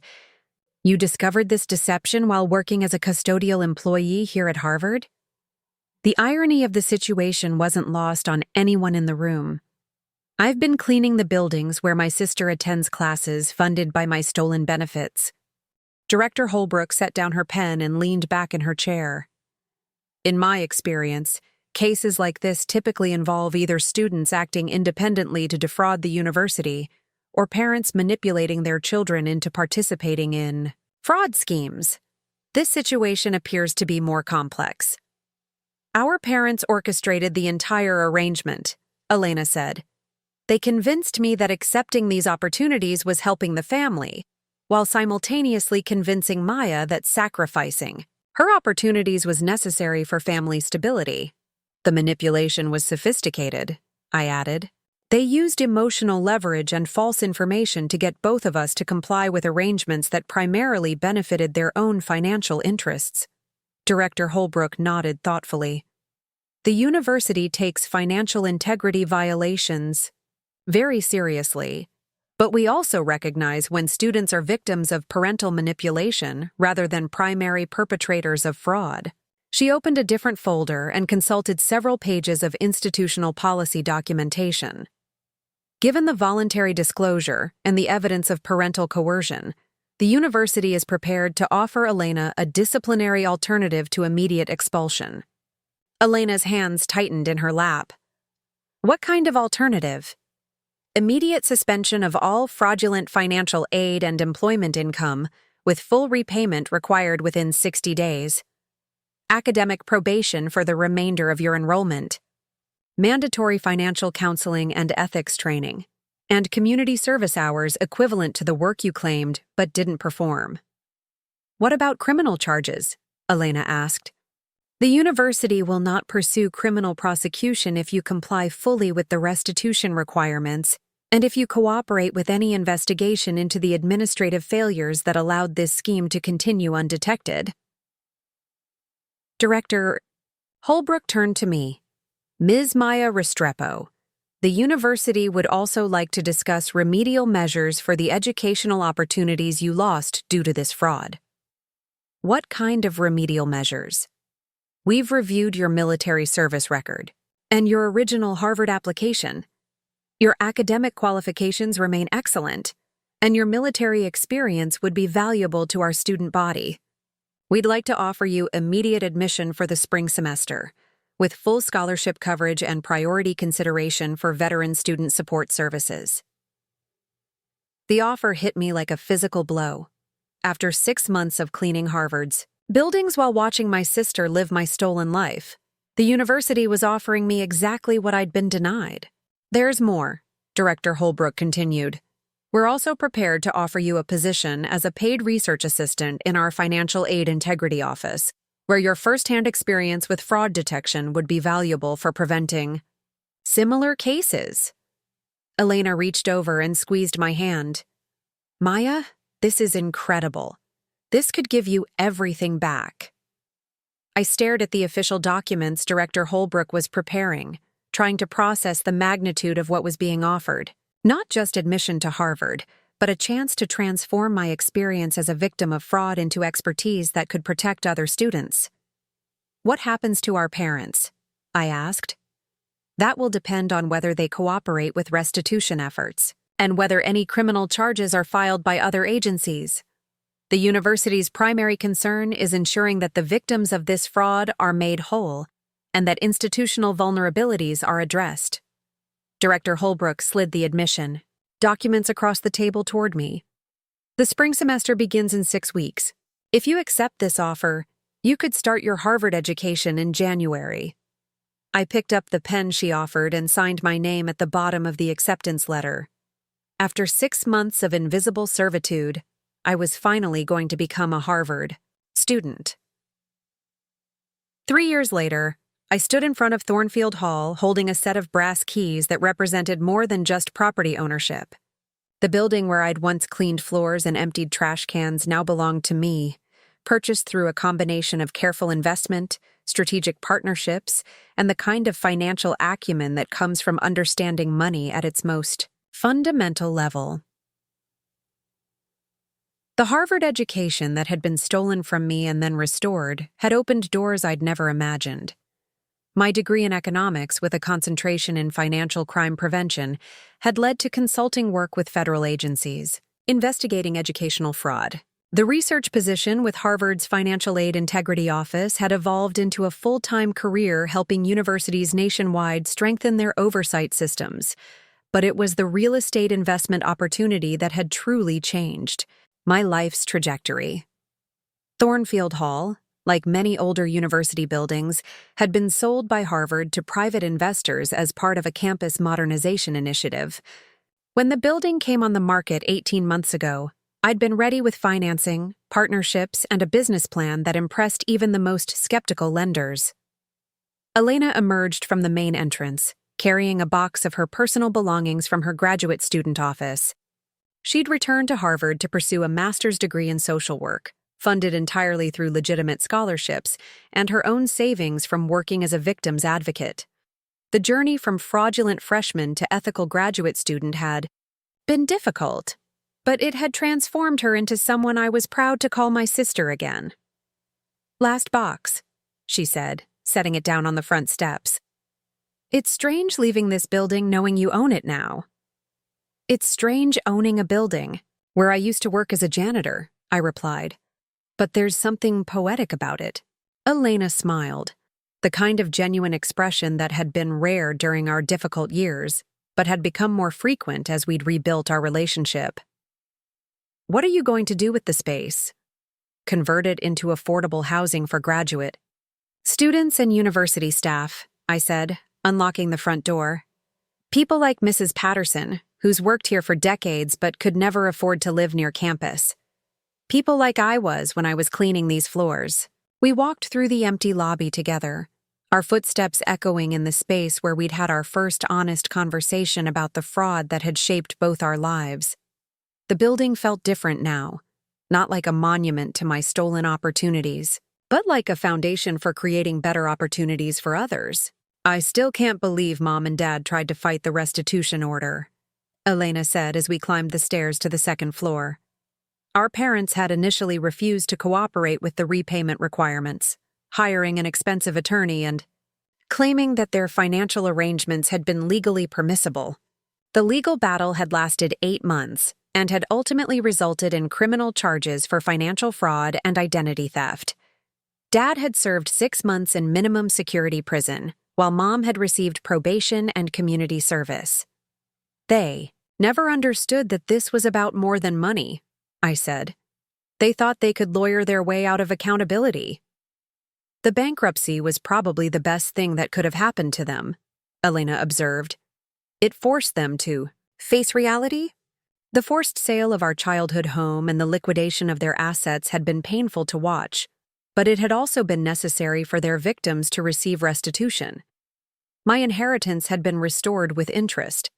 you discovered this deception while working as a custodial employee here at Harvard? The irony of the situation wasn't lost on anyone in the room. I've been cleaning the buildings where my sister attends classes funded by my stolen benefits. Director Holbrook set down her pen and leaned back in her chair. In my experience, cases like this typically involve either students acting independently to defraud the university or parents manipulating their children into participating in fraud schemes. This situation appears to be more complex. Our parents orchestrated the entire arrangement, Elena said. They convinced me that accepting these opportunities was helping the family, while simultaneously convincing Maya that sacrificing her opportunities was necessary for family stability. The manipulation was sophisticated, I added. They used emotional leverage and false information to get both of us to comply with arrangements that primarily benefited their own financial interests. Director Holbrook nodded thoughtfully. The university takes financial integrity violations very seriously, but we also recognize when students are victims of parental manipulation rather than primary perpetrators of fraud. She opened a different folder and consulted several pages of institutional policy documentation. Given the voluntary disclosure and the evidence of parental coercion, the university is prepared to offer Elena a disciplinary alternative to immediate expulsion. Elena's hands tightened in her lap. What kind of alternative? Immediate suspension of all fraudulent financial aid and employment income, with full repayment required within 60 days. Academic probation for the remainder of your enrollment. Mandatory financial counseling and ethics training. And community service hours equivalent to the work you claimed but didn't perform. What about criminal charges? Elena asked. The university will not pursue criminal prosecution if you comply fully with the restitution requirements and if you cooperate with any investigation into the administrative failures that allowed this scheme to continue undetected. Director Holbrook turned to me. Ms. Maya Restrepo, the university would also like to discuss remedial measures for the educational opportunities you lost due to this fraud. What kind of remedial measures? We've reviewed your military service record and your original Harvard application. Your academic qualifications remain excellent, and your military experience would be valuable to our student body. We'd like to offer you immediate admission for the spring semester, with full scholarship coverage and priority consideration for veteran student support services. The offer hit me like a physical blow. After 6 months of cleaning Harvard's buildings while watching my sister live my stolen life, the university was offering me exactly what I'd been denied. There's more, Director Holbrook continued. We're also prepared to offer you a position as a paid research assistant in our Financial Aid Integrity Office, where your first-hand experience with fraud detection would be valuable for preventing similar cases. Elena reached over and squeezed my hand. Maya, this is incredible. This could give you everything back. I stared at the official documents Director Holbrook was preparing, trying to process the magnitude of what was being offered. Not just admission to Harvard, but a chance to transform my experience as a victim of fraud into expertise that could protect other students. What happens to our parents? I asked. That will depend on whether they cooperate with restitution efforts, and whether any criminal charges are filed by other agencies. The university's primary concern is ensuring that the victims of this fraud are made whole, and that institutional vulnerabilities are addressed. Director Holbrook slid the admission, documents across the table toward me. The spring semester begins in 6 weeks. If you accept this offer, you could start your Harvard education in January. I picked up the pen she offered and signed my name at the bottom of the acceptance letter. After 6 months of invisible servitude, I was finally going to become a Harvard student. 3 years later, I stood in front of Thornfield Hall holding a set of brass keys that represented more than just property ownership. The building where I'd once cleaned floors and emptied trash cans now belonged to me, purchased through a combination of careful investment, strategic partnerships, and the kind of financial acumen that comes from understanding money at its most fundamental level. The Harvard education that had been stolen from me and then restored had opened doors I'd never imagined. My degree in economics, with a concentration in financial crime prevention, had led to consulting work with federal agencies, investigating educational fraud. The research position with Harvard's Financial Aid Integrity Office had evolved into a full-time career helping universities nationwide strengthen their oversight systems. But it was the real estate investment opportunity that had truly changed my life's trajectory. Thornfield Hall, like many older university buildings, had been sold by Harvard to private investors as part of a campus modernization initiative. When the building came on the market 18 months ago, I'd been ready with financing, partnerships, and a business plan that impressed even the most skeptical lenders. Elena emerged from the main entrance, carrying a box of her personal belongings from her graduate student office. She'd returned to Harvard to pursue a master's degree in social work, funded entirely through legitimate scholarships, and her own savings from working as a victim's advocate. The journey from fraudulent freshman to ethical graduate student had been difficult, but it had transformed her into someone I was proud to call my sister again. "Last box," she said, setting it down on the front steps. "It's strange leaving this building knowing you own it now." "It's strange owning a building where I used to work as a janitor," I replied. "But there's something poetic about it." Elena smiled, the kind of genuine expression that had been rare during our difficult years, but had become more frequent as we'd rebuilt our relationship. "What are you going to do with the space?" "Convert it into affordable housing for graduate students and university staff," I said, unlocking the front door. "People like Mrs. Patterson, who's worked here for decades but could never afford to live near campus. People like I was when I was cleaning these floors." We walked through the empty lobby together, our footsteps echoing in the space where we'd had our first honest conversation about the fraud that had shaped both our lives. The building felt different now, not like a monument to my stolen opportunities, but like a foundation for creating better opportunities for others. "I still can't believe Mom and Dad tried to fight the restitution order," Elena said as we climbed the stairs to the second floor. Our parents had initially refused to cooperate with the repayment requirements, hiring an expensive attorney and claiming that their financial arrangements had been legally permissible. The legal battle had lasted 8 months and had ultimately resulted in criminal charges for financial fraud and identity theft. Dad had served 6 months in minimum security prison, while Mom had received probation and community service. They never understood that this was about more than money, I said. They thought they could lawyer their way out of accountability. "The bankruptcy was probably the best thing that could have happened to them," Elena observed. "It forced them to face reality." The forced sale of our childhood home and the liquidation of their assets had been painful to watch, but it had also been necessary for their victims to receive restitution. My inheritance had been restored with interest,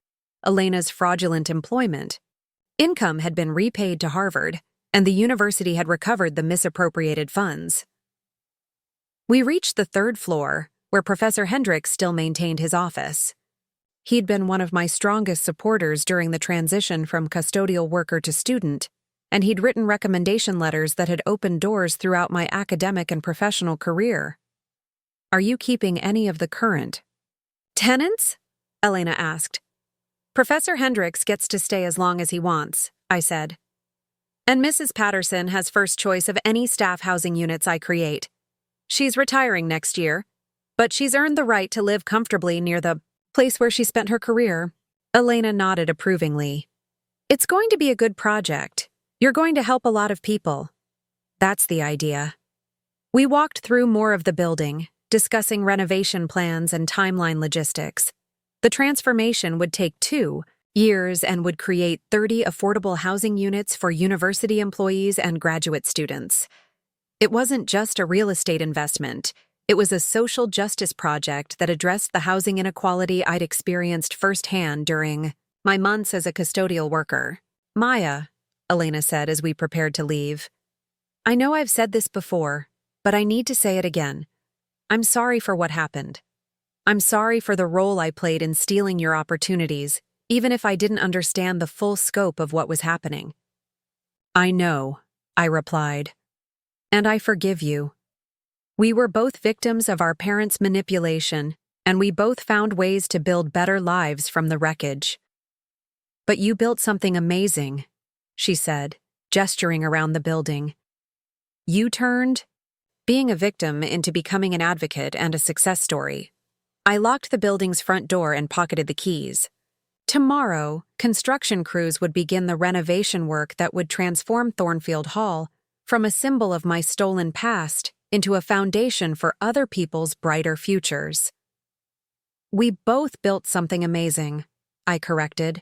Elena's fraudulent employment. Income had been repaid to Harvard, and the university had recovered the misappropriated funds. We reached the third floor, where Professor Hendricks still maintained his office. He'd been one of my strongest supporters during the transition from custodial worker to student, and he'd written recommendation letters that had opened doors throughout my academic and professional career. "Are you keeping any of the current tenants?" Elena asked. "Professor Hendricks gets to stay as long as he wants," I said. "And Mrs. Patterson has first choice of any staff housing units I create. She's retiring next year, but she's earned the right to live comfortably near the place where she spent her career." Elena nodded approvingly. "It's going to be a good project. You're going to help a lot of people." "That's the idea." We walked through more of the building, discussing renovation plans and timeline logistics. The transformation would take 2 years and would create 30 affordable housing units for university employees and graduate students. It wasn't just a real estate investment. It was a social justice project that addressed the housing inequality I'd experienced firsthand during my months as a custodial worker. "Maya," Elena said as we prepared to leave, "I know I've said this before, but I need to say it again. I'm sorry for what happened. I'm sorry for the role I played in stealing your opportunities, even if I didn't understand the full scope of what was happening." "I know," I replied. "And I forgive you. We were both victims of our parents' manipulation, and we both found ways to build better lives from the wreckage." "But you built something amazing," she said, gesturing around the building. "You turned being a victim into becoming an advocate and a success story." I locked the building's front door and pocketed the keys. Tomorrow, construction crews would begin the renovation work that would transform Thornfield Hall from a symbol of my stolen past into a foundation for other people's brighter futures. "We both built something amazing," I corrected.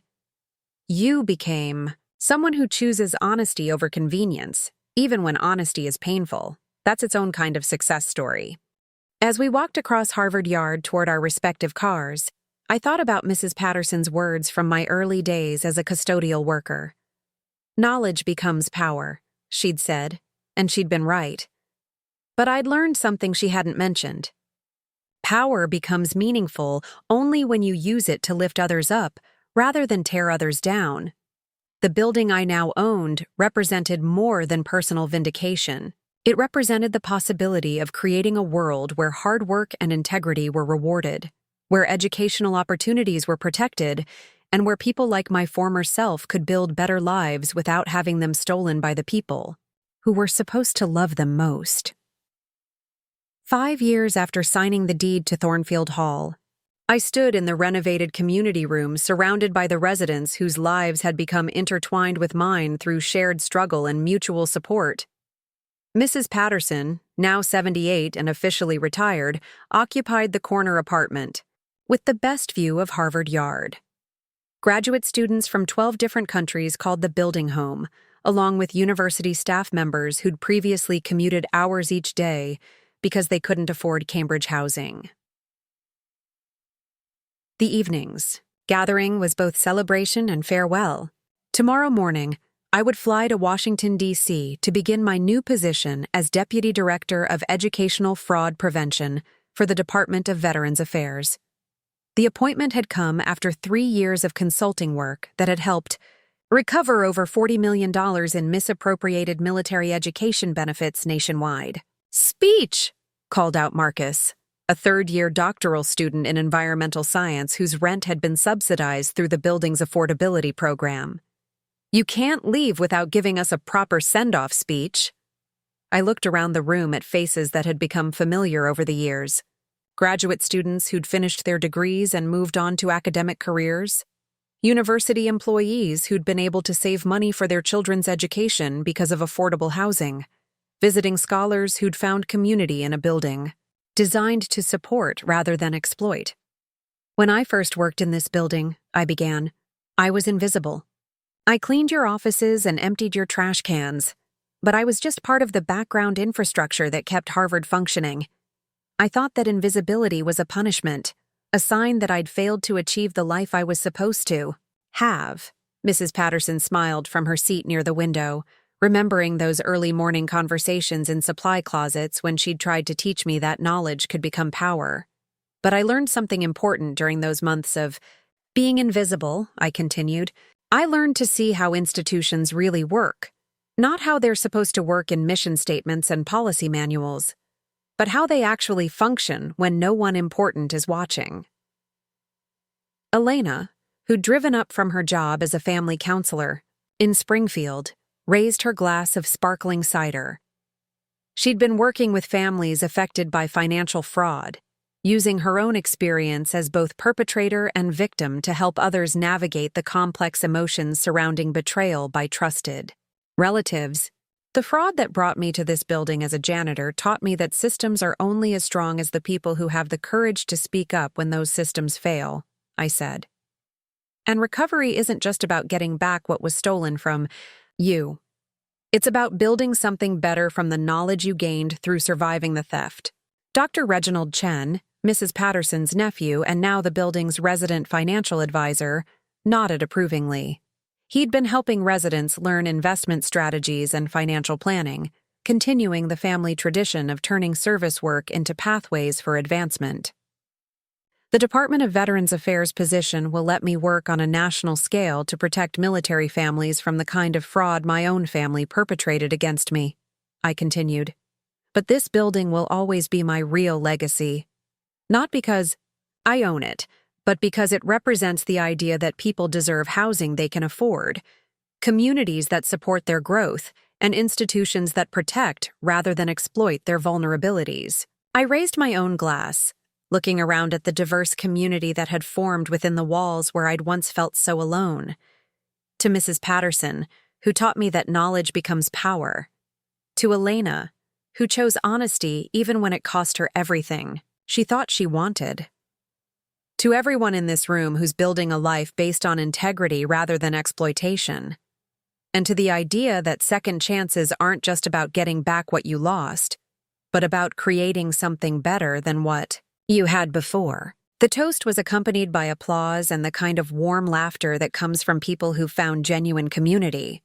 "You became someone who chooses honesty over convenience, even when honesty is painful. That's its own kind of success story." As we walked across Harvard Yard toward our respective cars, I thought about Mrs. Patterson's words from my early days as a custodial worker. "Knowledge becomes power," she'd said, and she'd been right. But I'd learned something she hadn't mentioned. Power becomes meaningful only when you use it to lift others up rather than tear others down. The building I now owned represented more than personal vindication. It represented the possibility of creating a world where hard work and integrity were rewarded, where educational opportunities were protected, and where people like my former self could build better lives without having them stolen by the people who were supposed to love them most. 5 years after signing the deed to Thornfield Hall, I stood in the renovated community room surrounded by the residents whose lives had become intertwined with mine through shared struggle and mutual support. Mrs. Patterson, now 78 and officially retired, occupied the corner apartment, with the best view of Harvard Yard. Graduate students from 12 different countries called the building home, along with university staff members who'd previously commuted hours each day because they couldn't afford Cambridge housing. The evenings. Gathering was both celebration and farewell. Tomorrow morning, I would fly to Washington, D.C. to begin my new position as Deputy Director of Educational Fraud Prevention for the Department of Veterans Affairs. The appointment had come after 3 years of consulting work that had helped recover over $40 million in misappropriated military education benefits nationwide. "Speech!" called out Marcus, a third-year doctoral student in environmental science whose rent had been subsidized through the building's affordability program. "You can't leave without giving us a proper send-off speech." I looked around the room at faces that had become familiar over the years. Graduate students who'd finished their degrees and moved on to academic careers. University employees who'd been able to save money for their children's education because of affordable housing. Visiting scholars who'd found community in a building designed to support rather than exploit. "When I first worked in this building," I began, "I was invisible. I cleaned your offices and emptied your trash cans, but I was just part of the background infrastructure that kept Harvard functioning. I thought that invisibility was a punishment, a sign that I'd failed to achieve the life I was supposed to. Have. Mrs. Patterson smiled from her seat near the window, remembering those early morning conversations in supply closets when she'd tried to teach me that knowledge could become power. But I learned something important during those months of being invisible, I continued. I learned to see how institutions really work, not how they're supposed to work in mission statements and policy manuals, but how they actually function when no one important is watching. Elena, who'd driven up from her job as a family counselor in Springfield, raised her glass of sparkling cider. She'd been working with families affected by financial fraud, using her own experience as both perpetrator and victim to help others navigate the complex emotions surrounding betrayal by trusted relatives. The fraud that brought me to this building as a janitor taught me that systems are only as strong as the people who have the courage to speak up when those systems fail, I said. And recovery isn't just about getting back what was stolen from you. It's about building something better from the knowledge you gained through surviving the theft. Dr. Reginald Chen, Mrs. Patterson's nephew and now the building's resident financial advisor, nodded approvingly. He'd been helping residents learn investment strategies and financial planning, continuing the family tradition of turning service work into pathways for advancement. The Department of Veterans Affairs position will let me work on a national scale to protect military families from the kind of fraud my own family perpetrated against me, I continued. But this building will always be my real legacy. Not because I own it, but because it represents the idea that people deserve housing they can afford, communities that support their growth, and institutions that protect rather than exploit their vulnerabilities. I raised my own glass, looking around at the diverse community that had formed within the walls where I'd once felt so alone. To Mrs. Patterson, who taught me that knowledge becomes power. To Elena, who chose honesty even when it cost her everything she thought she wanted. To everyone in this room who's building a life based on integrity rather than exploitation. And to the idea that second chances aren't just about getting back what you lost, but about creating something better than what you had before. The toast was accompanied by applause and the kind of warm laughter that comes from people who found genuine community.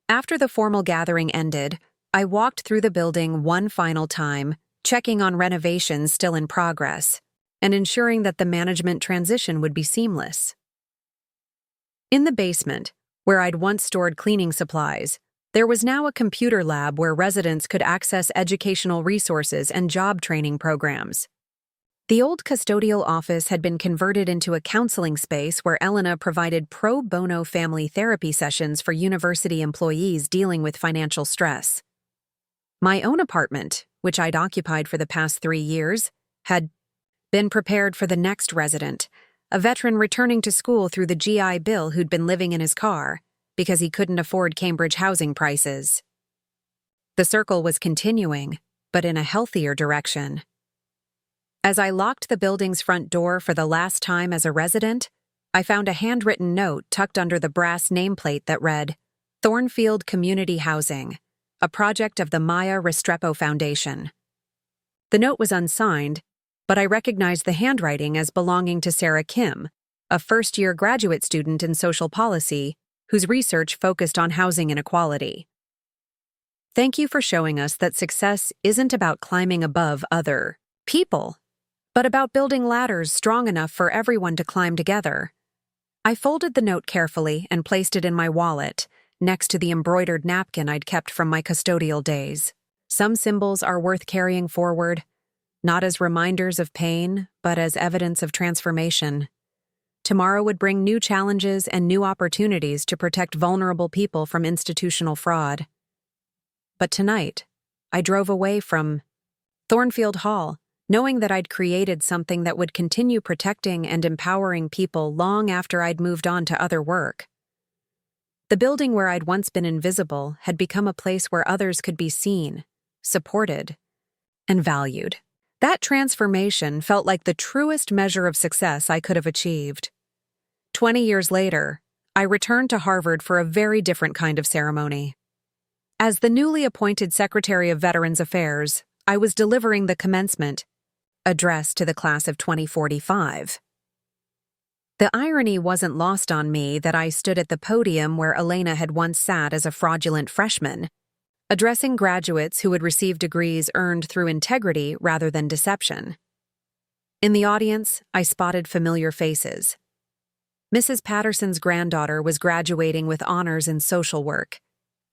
After the formal gathering ended, I walked through the building one final time, checking on renovations still in progress, and ensuring that the management transition would be seamless. In the basement, where I'd once stored cleaning supplies, there was now a computer lab where residents could access educational resources and job training programs. The old custodial office had been converted into a counseling space where Elena provided pro bono family therapy sessions for university employees dealing with financial stress. My own apartment, which I'd occupied for the past 3 years, had been prepared for the next resident, a veteran returning to school through the GI Bill who'd been living in his car because he couldn't afford Cambridge housing prices. The circle was continuing, but in a healthier direction. As I locked the building's front door for the last time as a resident, I found a handwritten note tucked under the brass nameplate that read, Thornfield Community Housing, a project of the Maya Restrepo Foundation. The note was unsigned, but I recognized the handwriting as belonging to Sarah Kim, a first-year graduate student in social policy whose research focused on housing inequality. Thank you for showing us that success isn't about climbing above other people, but about building ladders strong enough for everyone to climb together. I folded the note carefully and placed it in my wallet, next to the embroidered napkin I'd kept from my custodial days. Some symbols are worth carrying forward, not as reminders of pain, but as evidence of transformation. Tomorrow would bring new challenges and new opportunities to protect vulnerable people from institutional fraud. But tonight, I drove away from Thornfield Hall, knowing that I'd created something that would continue protecting and empowering people long after I'd moved on to other work. The building where I'd once been invisible had become a place where others could be seen, supported, and valued. That transformation felt like the truest measure of success I could have achieved. 20 years later, I returned to Harvard for a very different kind of ceremony. As the newly appointed Secretary of Veterans Affairs, I was delivering the commencement address to the class of 2045. The irony wasn't lost on me that I stood at the podium where Elena had once sat as a fraudulent freshman, addressing graduates who had received degrees earned through integrity rather than deception. In the audience, I spotted familiar faces. Mrs. Patterson's granddaughter was graduating with honors in social work.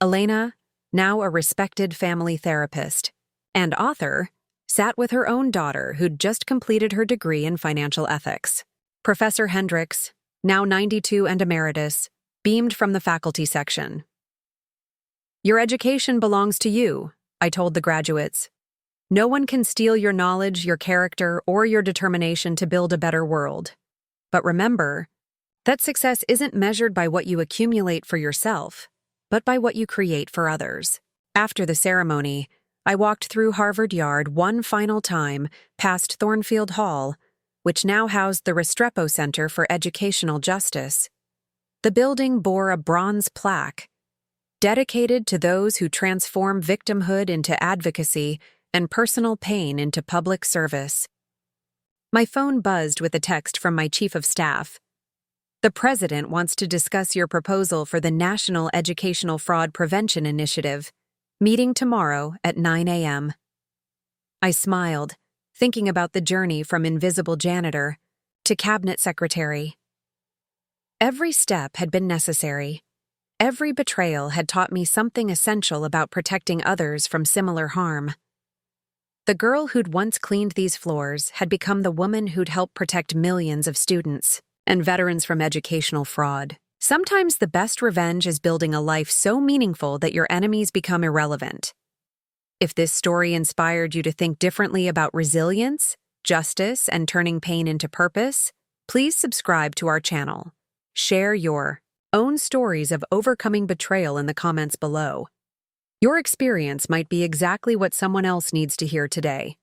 Elena, now a respected family therapist and author, sat with her own daughter who'd just completed her degree in financial ethics. Professor Hendricks, now 92 and emeritus, beamed from the faculty section. "Your education belongs to you," I told the graduates. "No one can steal your knowledge, your character, or your determination to build a better world. But remember, that success isn't measured by what you accumulate for yourself, but by what you create for others." After the ceremony, I walked through Harvard Yard one final time, past Thornfield Hall, which now housed the Restrepo Center for Educational Justice. The building bore a bronze plaque, dedicated to those who transform victimhood into advocacy and personal pain into public service. My phone buzzed with a text from my chief of staff. "The president wants to discuss your proposal for the National Educational Fraud Prevention Initiative. Meeting tomorrow at 9 a.m. I smiled, thinking about the journey from invisible janitor to cabinet secretary. Every step had been necessary. Every betrayal had taught me something essential about protecting others from similar harm. The girl who'd once cleaned these floors had become the woman who'd helped protect millions of students and veterans from educational fraud. Sometimes the best revenge is building a life so meaningful that your enemies become irrelevant. If this story inspired you to think differently about resilience, justice, and turning pain into purpose, please subscribe to our channel. Share your own stories of overcoming betrayal in the comments below. Your experience might be exactly what someone else needs to hear today.